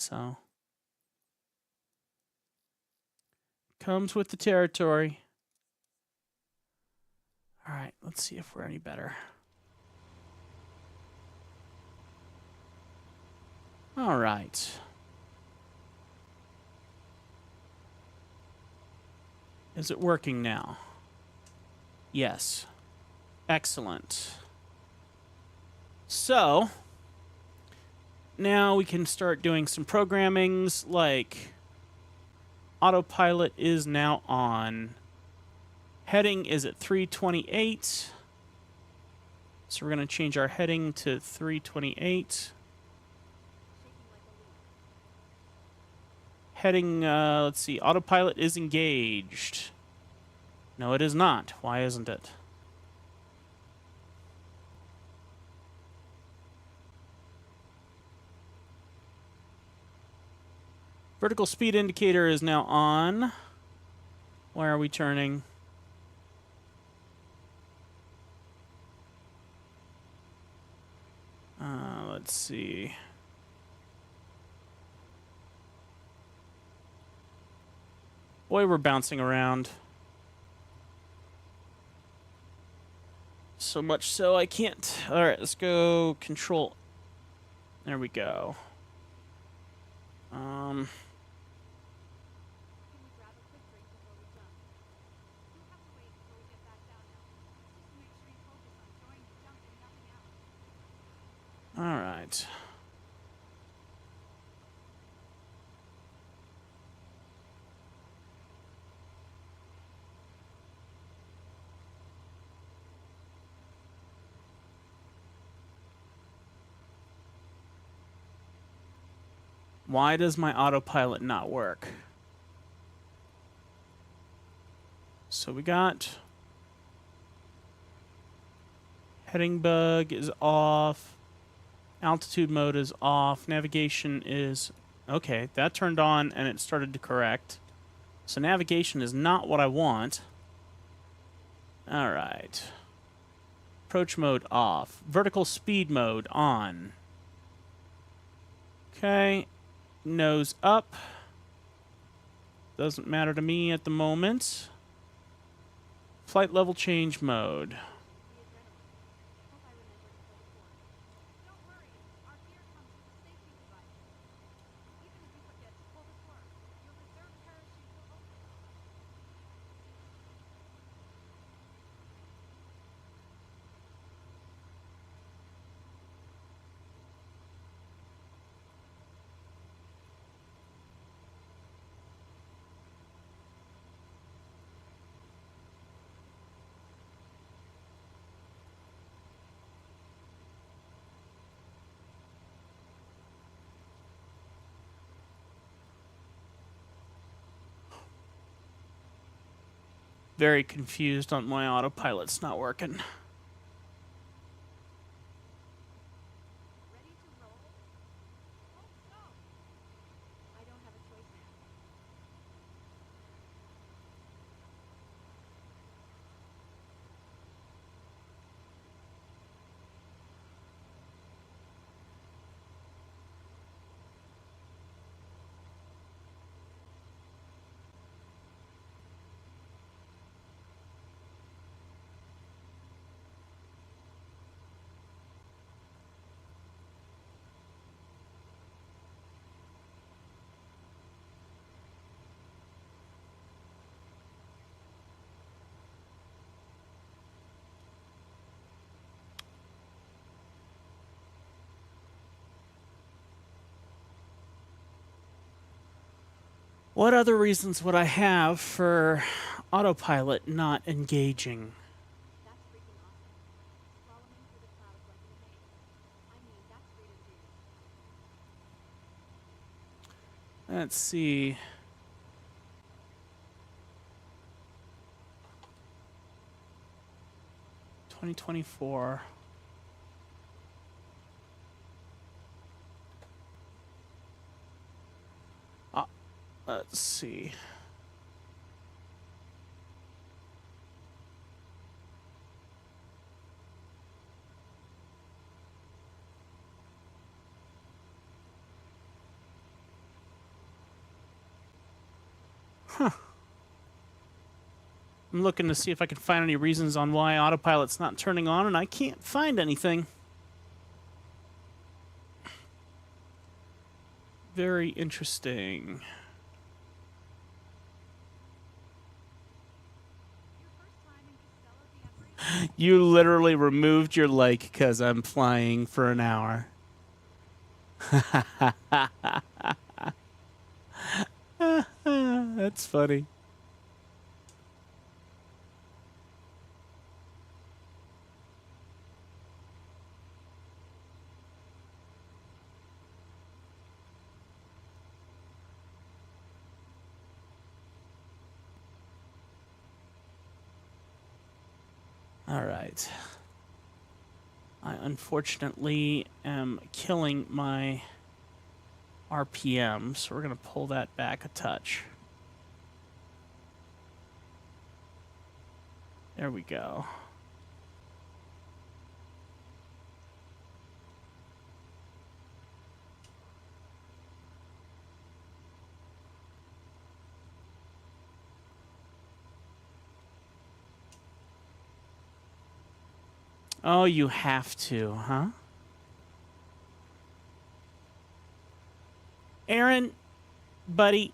So, comes with the territory. All right, let's see if we're any better. All right. Is it working now? Yes. Excellent. So, now we can start doing some programmings, like autopilot is now on. Heading is at 328. So we're going to change our heading to 328. Shaking like a leaf. Heading, let's see, autopilot is engaged. No, it is not. Why isn't it? Vertical speed indicator is now on. Why are we turning? Let's see. Boy, we're bouncing around. So much so I can't. All right, let's go control. There we go. Can we grab a quick break before we jump? You'll have to wait until we get back down now. Just to make sure you focus on throwing the jump and nothing else. All right. Why does my autopilot not work? So we got heading bug is off. Altitude mode is off. Navigation is okay. That turned on and it started to correct. So navigation is not what I want. All right. Approach mode off. Vertical speed mode on. Okay. Nose up. Doesn't matter to me at the moment. Flight level change mode. The adrenaline. Hope I remembered it for the form. Don't worry. Our gear comes with a safety device. Even if you forget to pull the cord, your reserve parachute will open. Very confused on why autopilot's not working. Ready to roll? Hope so. I don't have a choice now. What other reasons would I have for autopilot not engaging? That's freaking awesome. Slaloming through the clouds like in a maze. I mean, that's freedom, dude. Let's see. $2024. Let's see. Huh. I'm looking to see if I can find any reasons on why autopilot's not turning on, and I can't find anything. Very interesting. Your first time in Castello d'Ambri? You literally removed your like because I'm flying for an hour. That's funny. All right. I unfortunately am killing my RPM, so we're going to pull that back a touch. There we go. Oh, you have to, huh? Aaron, buddy,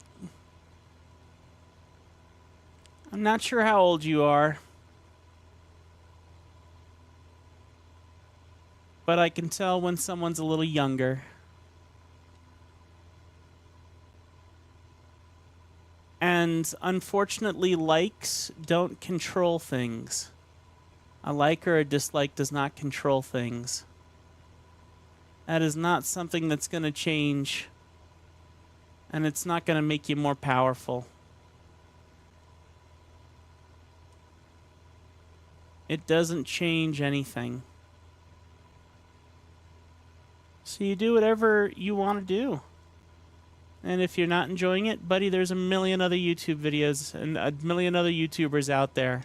I'm not sure how old you are, but I can tell when someone's a little younger. And unfortunately, likes don't control things. A like or a dislike does not control things. That is not something that's going to change, and it's not going to make you more powerful. It doesn't change anything. So you do whatever you want to do. And if you're not enjoying it, buddy, there's a million other YouTube videos and a million other YouTubers out there.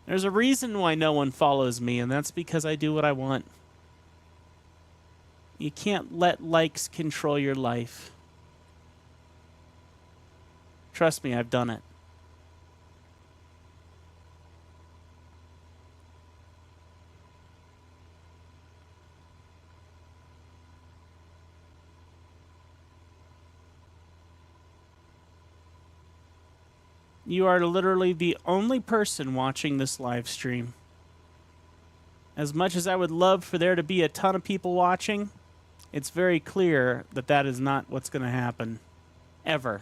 There's a reason why no one follows me, and that's because I do what I want. You can't let likes control your life. Trust me, I've done it. You are literally the only person watching this live stream. As much as I would love for there to be a ton of people watching, it's very clear that that is not what's going to happen. Ever.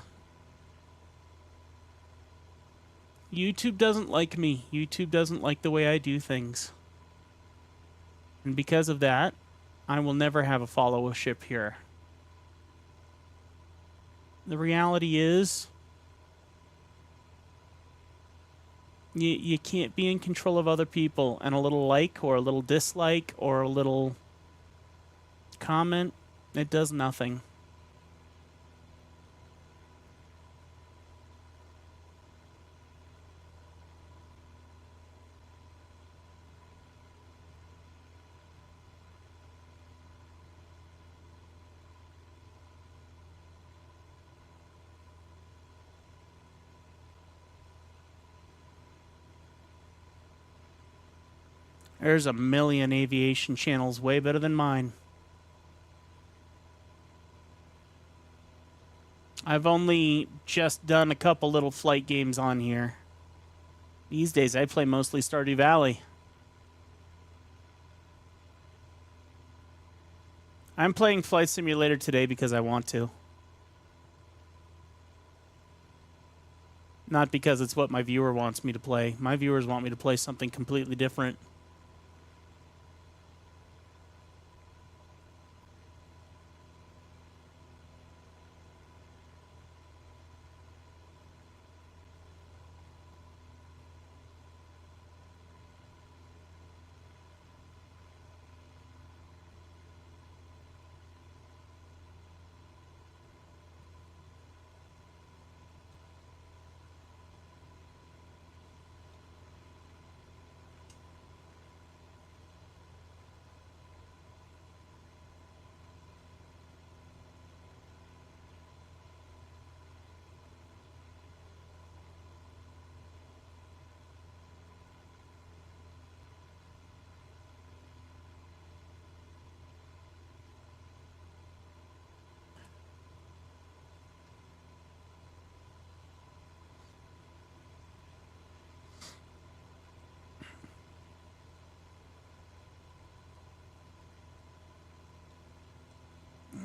YouTube doesn't like me. YouTube doesn't like the way I do things. And because of that, I will never have a followership here. The reality is, you can't be in control of other people, and a little like or a little dislike or a little comment, it does nothing. There's a million aviation channels way better than mine. I've only just done a couple little flight games on here. These days I play mostly Stardew Valley. I'm playing Flight Simulator today because I want to. Not because it's what my viewer wants me to play. My viewers want me to play something completely different.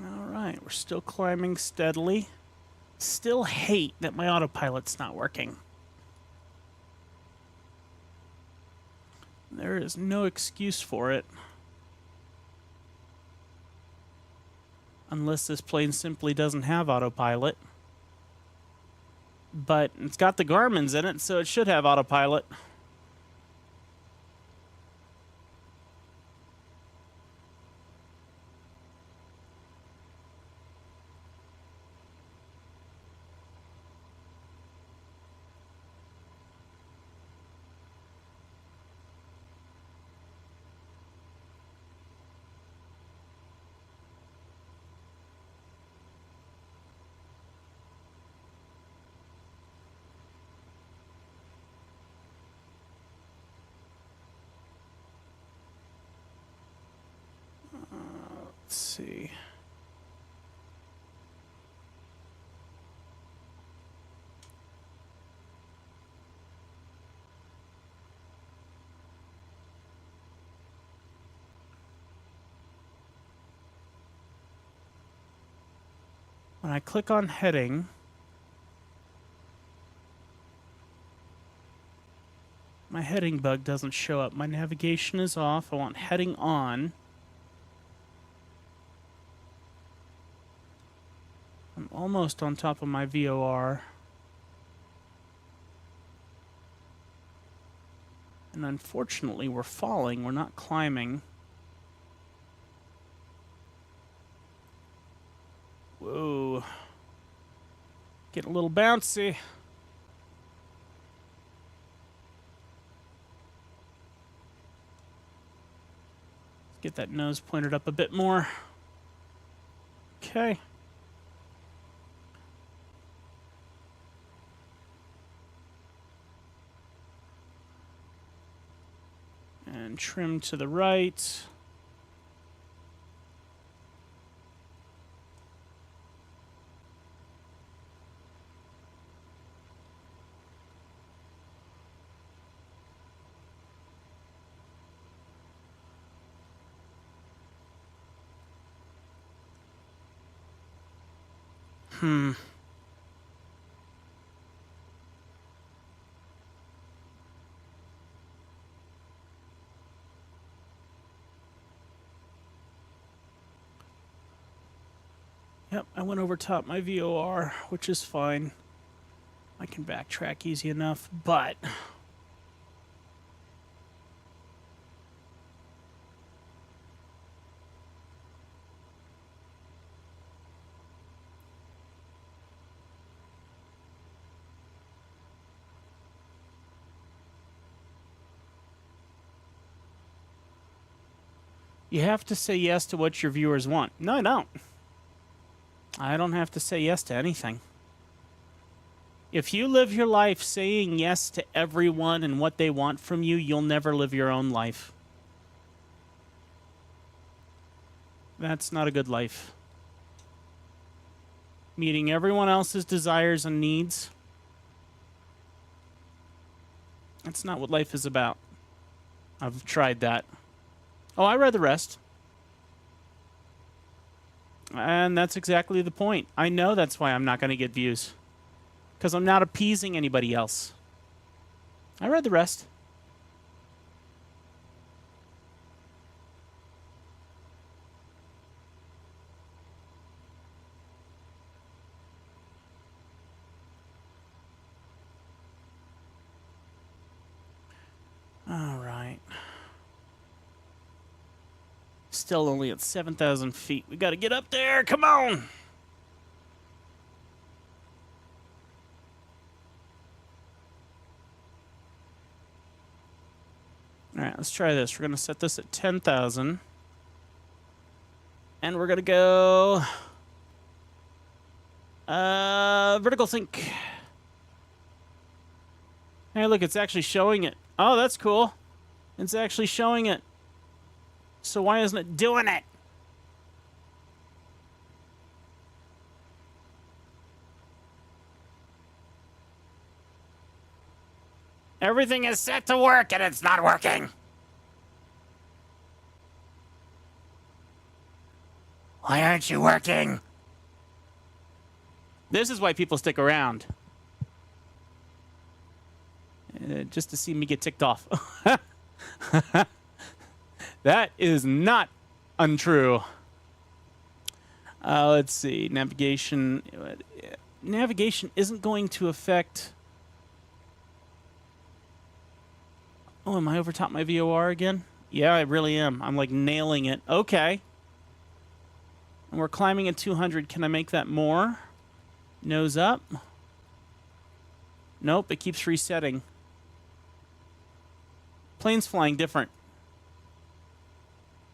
Alright, we're still climbing steadily. Still hate that my autopilot's not working. There is no excuse for it. Unless this plane simply doesn't have autopilot. But it's got the Garmin's in it, so it should have autopilot. see. When I click on heading, my heading bug doesn't show up. My navigation is off. I want heading on. I'm almost on top of my VOR. And unfortunately, we're falling. We're not climbing. Whoa. Getting a little bouncy. Let's get that nose pointed up a bit more. Okay. And trim to the right. Yep, I went over top my VOR, which is fine. I can backtrack easy enough, but you have to say yes to what your viewers want. No, I don't. I don't have to say yes to anything. If you live your life saying yes to everyone and what they want from you, you'll never live your own life. That's not a good life. Meeting everyone else's desires and needs. That's not what life is about. I've tried that. Oh, I read the rest. And that's exactly the point. I know that's why I'm not going to get views. Because I'm not appeasing anybody else. I read the rest. All right. Still only at 7,000 feet. We got to get up there. Come on. All right, let's try this. We're going to set this at 10,000. And we're going to go vertical sync. Hey, look, it's actually showing it. Oh, that's cool. It's actually showing it. So why isn't it doing it? Everything is set to work and it's not working. Why aren't you working? This is why people stick around. Just to see me get ticked off. That is not untrue. Let's see. Navigation. Navigation isn't going to affect... Oh, am I over top my VOR again? Yeah, I really am. I'm like nailing it. Okay. And we're climbing at 200. Can I make that more? Nose up. Nope, it keeps resetting. Plane's flying different.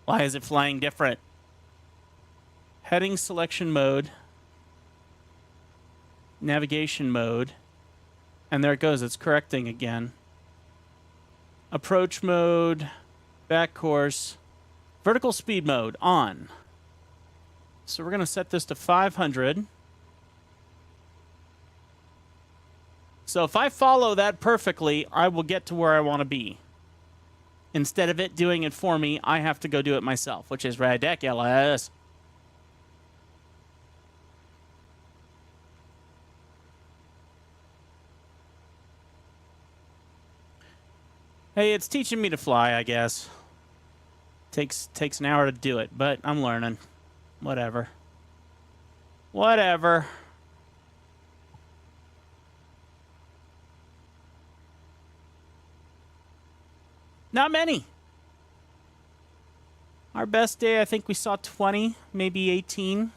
Why is it flying different? Heading selection mode. Navigation mode. And there it goes. It's correcting again. Approach mode. Back course. Vertical speed mode on. So we're going to set this to 500. So if I follow that perfectly, I will get to where I want to be. Instead of it doing it for me, I have to go do it myself, which is ridiculous. Hey, it's teaching me to fly, I guess. Takes an hour to do it, but I'm learning. Whatever. Whatever. Not many. Our best day, I think we saw 20, maybe 18.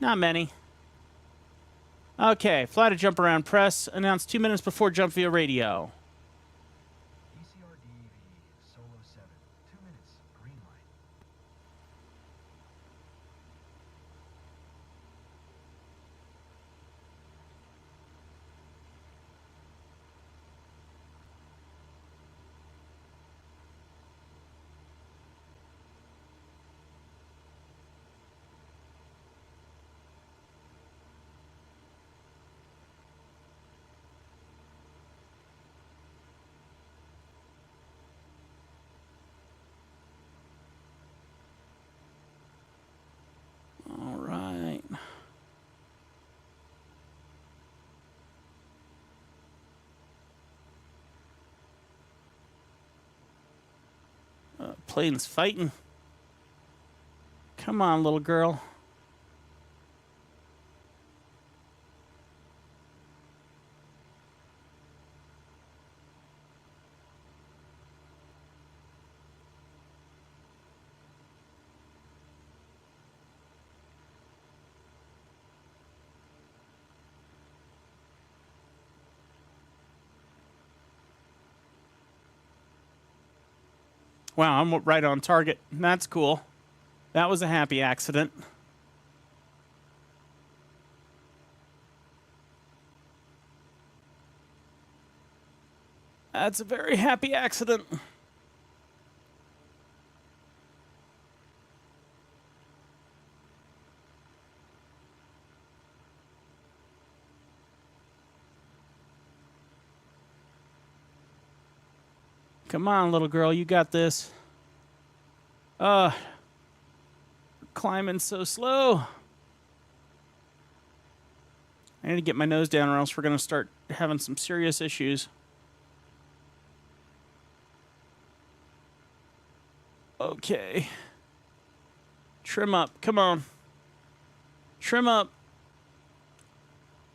Not many. Okay, fly to jump around press. Announced 2 minutes before jump via radio. ECRDV, Solo 7, 2 minutes, green light. All right. Plane's fighting. Come on, little girl. Wow, I'm right on target. That's cool. That was a happy accident. That's a very happy accident. Come on, little girl, you got this. Climbing so slow. I need to get my nose down or else we're going to start having some serious issues. Okay. Trim up. Come on. Trim up.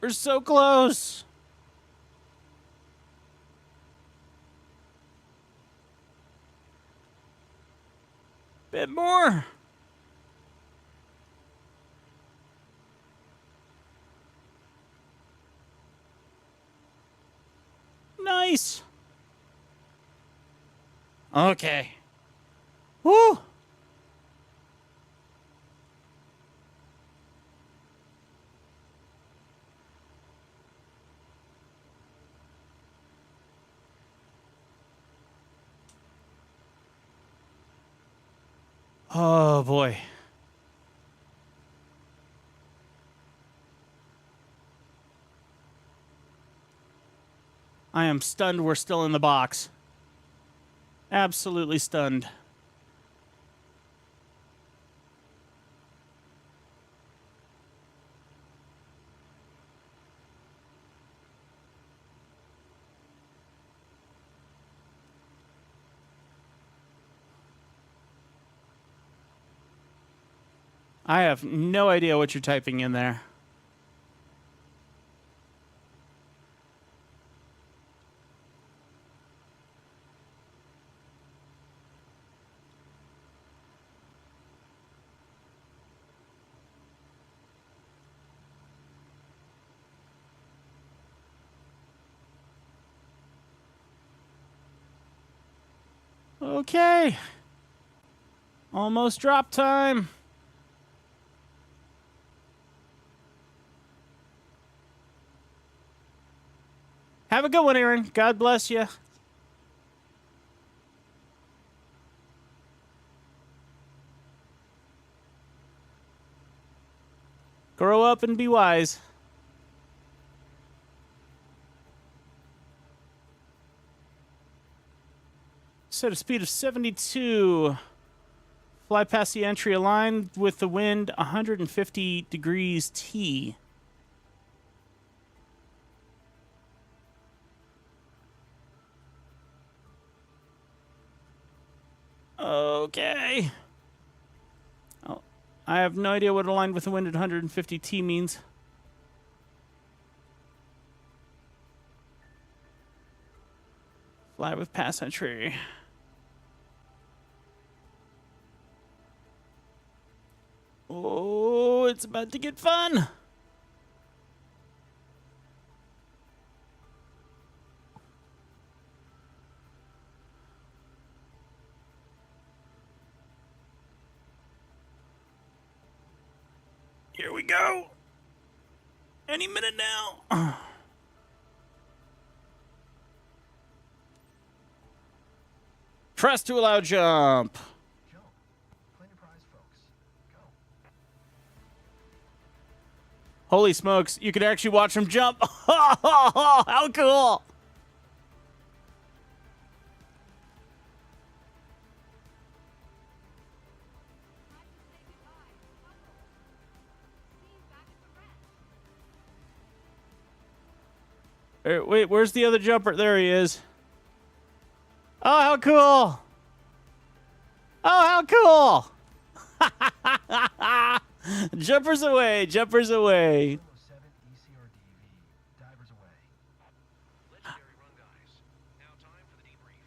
We're so close. Bit more. Nice. Okay. Woo. Oh boy. I am stunned we're still in the box. Absolutely stunned. I have no idea what you're typing in there. Okay. Almost drop time. Have a good one, Aaron. God bless you. Grow up and be wise. Set a speed of 72. Fly past the entry line with the wind 150 degrees T. Okay. Oh, I have no idea what aligned with the wind at 150 T means. Fly with pass entry. Oh, it's about to get fun. Here we go. Any minute now. Press to allow jump. Jump. Claim your prize, folks. Go. Holy smokes, you could actually watch him jump. How cool. Time to say goodbye. Bubble. See you back at the wreck. Wait, where's the other jumper? There he is. Oh, how cool. Oh, how cool. Jumpers away, jumpers away. 7 ECRDV. Divers away. Legendary run, guys. Now time for the debrief.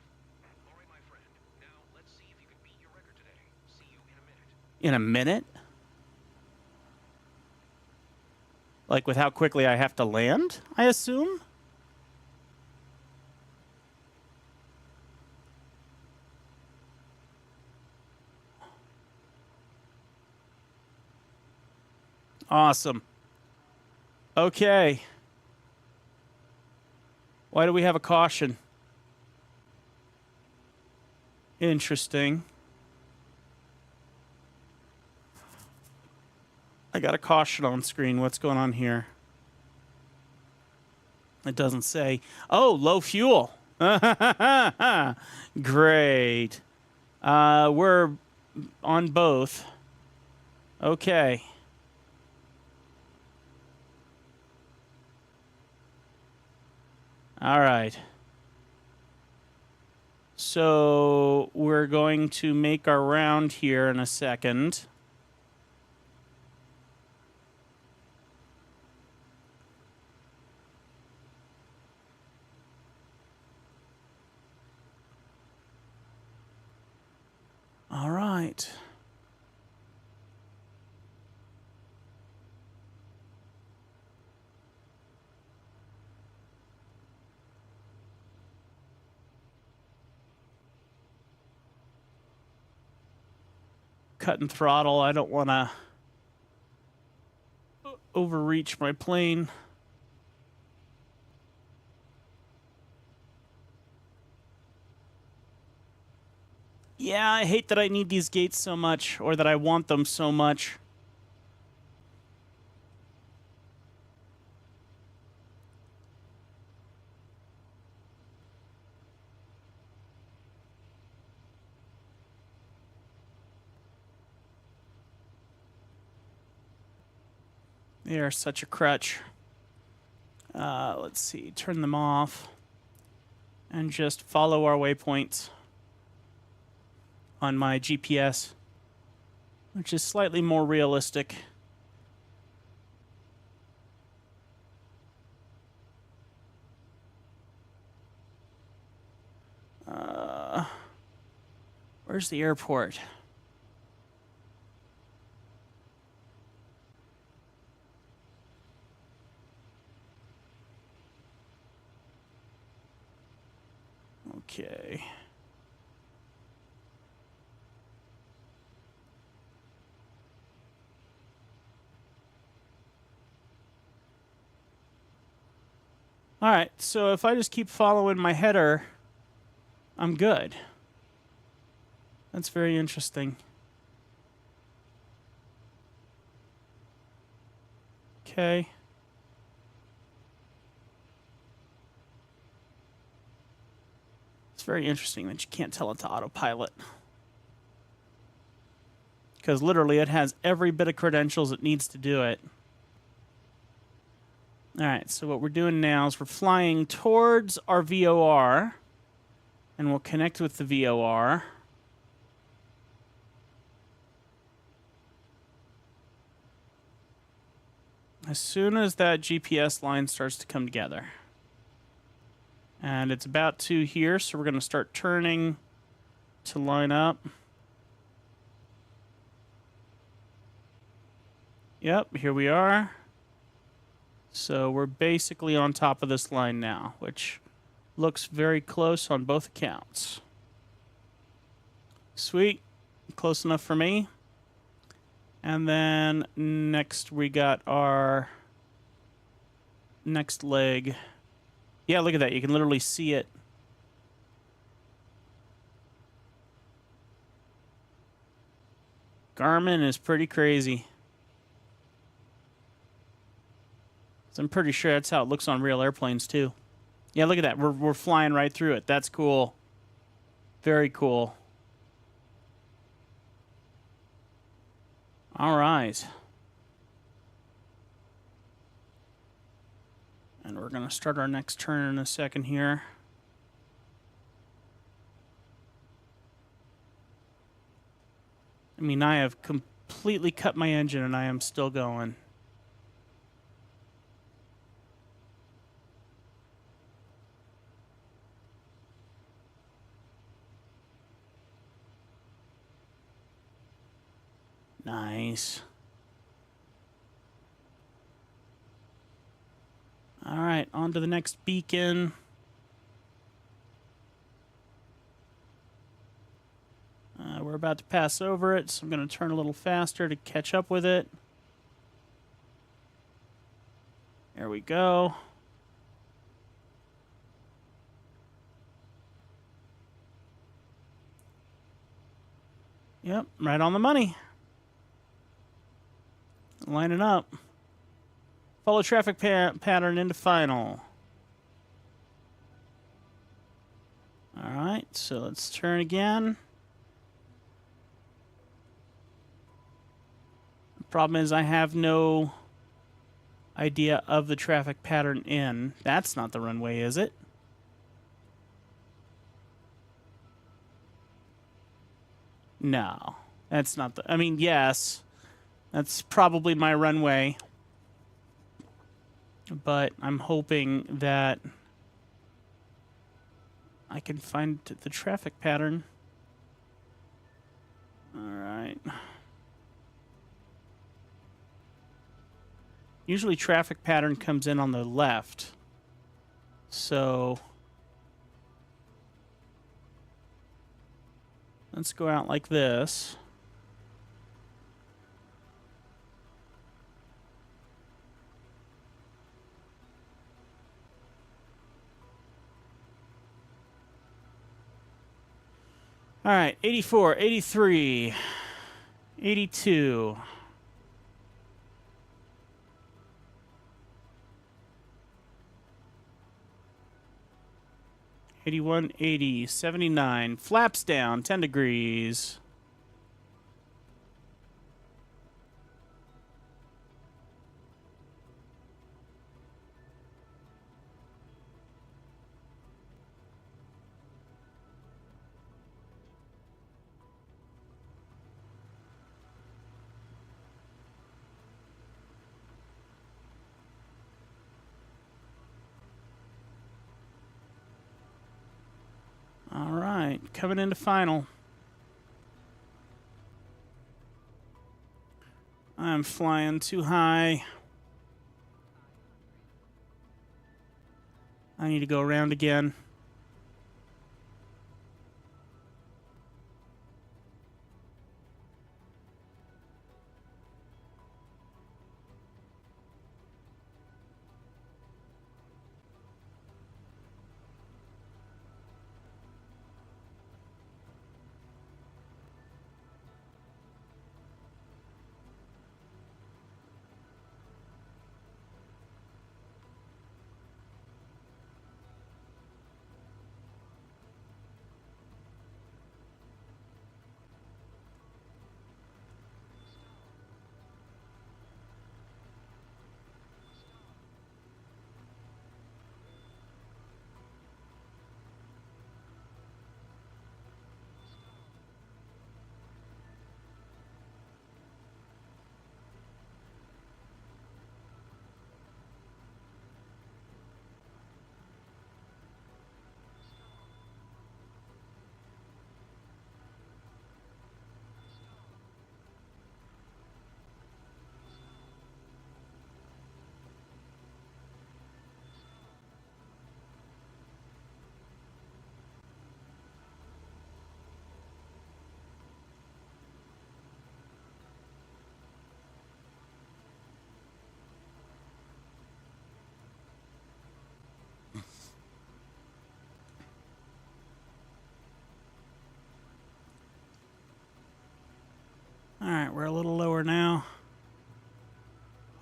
All right, my friend. Now let's see if you can beat your record today. See you in a minute. In a minute? Like with how quickly I have to land, I assume? Awesome. Okay. Why do we have a caution? Interesting. I got a caution on screen. What's going on here? It doesn't say. Oh, low fuel. Great. We're on both. Okay. All right. So we're going to make our round here in a second. All right. Cut and throttle. I don't want to overreach my plane. Yeah, I hate that I need these gates so much, or that I want them so much. They are such a crutch. Let's see, turn them off and just follow our waypoints on my GPS, which is slightly more realistic. Where's the airport? Okay. All right, so if I just keep following my header, I'm good. That's very interesting. Okay. It's very interesting that you can't tell it to autopilot. Because literally it has every bit of credentials it needs to do it. Alright, so what we're doing now is we're flying towards our VOR. And we'll connect with the VOR. As soon as that GPS line starts to come together. And it's about to here, so we're going to start turning to line up. Yep, here we are. So we're basically on top of this line now, which looks very close on both accounts. Sweet. Close enough for me. And then next we got our next leg. Yeah, look at that. You can literally see it. Garmin is pretty crazy. So I'm pretty sure that's how it looks on real airplanes too. Yeah, look at that. We're flying right through it. That's cool. Very cool. All right. And we're going to start our next turn in a second here. I mean, I have completely cut my engine and I am still going. Nice. All right, on to the next beacon. We're about to pass over it, so I'm going to turn a little faster to catch up with it. There we go. Yep, right on the money. Lining up. Follow traffic pattern into final. All right, so let's turn again. The problem is I have no idea of the traffic pattern in. That's not the runway, is it? No, that's not the... I mean, yes, that's probably my runway. But I'm hoping that I can find the traffic pattern. All right. Usually traffic pattern comes in on the left. So let's go out like this. All right, 84, 83, 82. 81, 80, 79. Flaps down, 10 degrees. All right, coming into final. I'm flying too high. I need to go around again.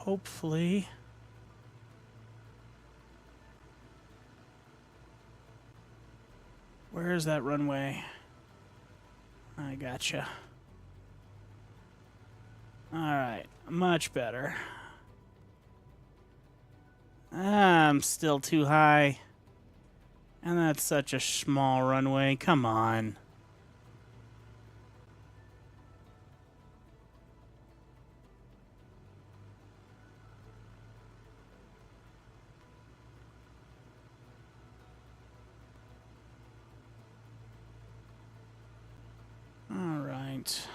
hopefully... Where is that runway? I gotcha. Alright, much better. I'm still too high. And that's such a small runway. Come on. All right.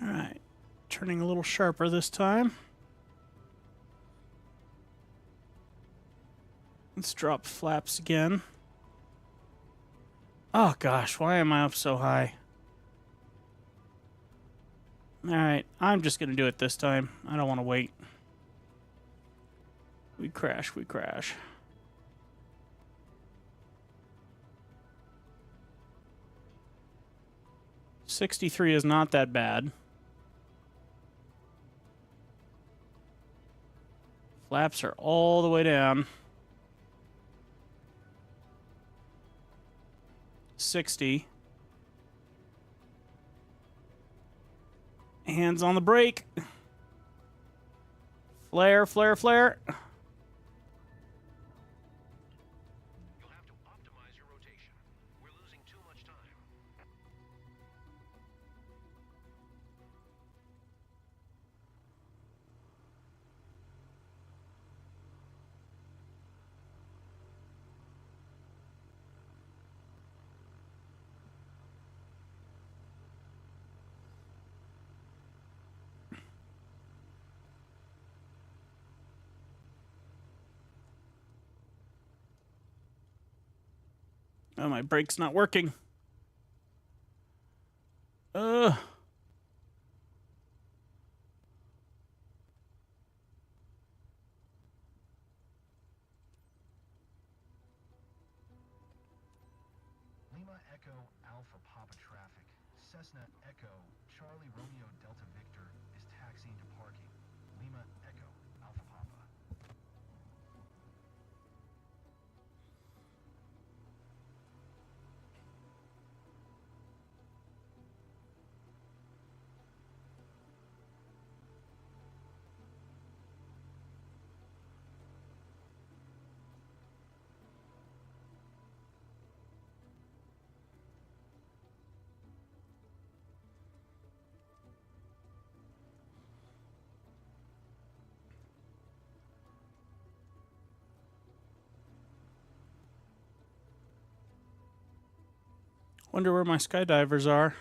All right. Turning a little sharper this time. Let's drop flaps again. Oh gosh, why am I up so high? Alright, I'm just gonna do it this time. I don't want to wait. We crash, we crash. $63 is not that bad. Flaps are all the way down. 60. Hands on the brake. Flare, flare, flare. You'll have to optimize your rotation. We're losing too much time. Oh, my brake's not working. Lima Echo Alpha Papa traffic. Cessna Echo Charlie Romeo Delta Victor is taxiing to parking. Lima Echo Alpha Papa. Wonder where my skydivers are.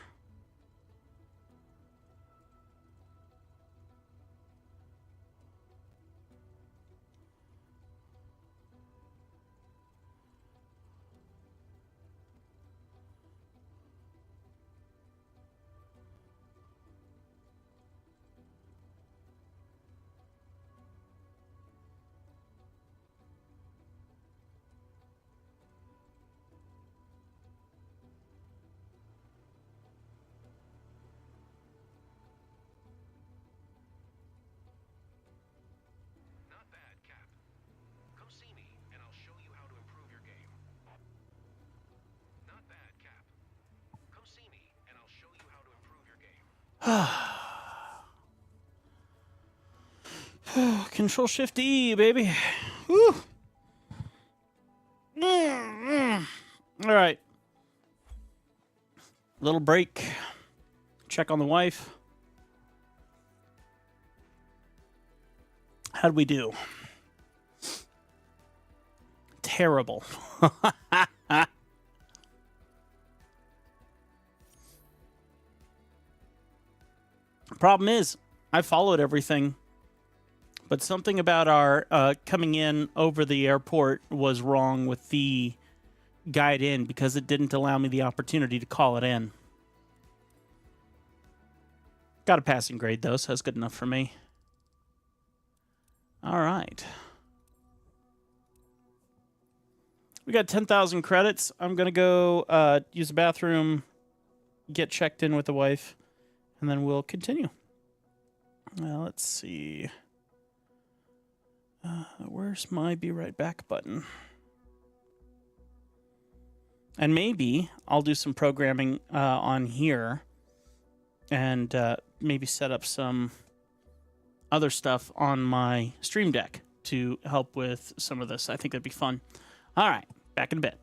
Not bad, Cap. Come see me, and I'll show you how to improve your game. Not bad, Cap. Come see me, and I'll show you how to improve your game. Control Shift E, baby. Woo. All right. Little break. Check on the wife. How'd we do? Terrible. Problem is, I followed everything, but something about our coming in over the airport was wrong with the guide in because it didn't allow me the opportunity to call it in. Got a passing grade, though, so that's good enough for me. All right. We got 10,000 credits. I'm going to go use the bathroom, get checked in with the wife, and then we'll continue. Let's see. Where's my be right back button? And maybe I'll do some programming on here and maybe set up some other stuff on my Stream Deck to help with some of this. I think that'd be fun. All right, back in a bit.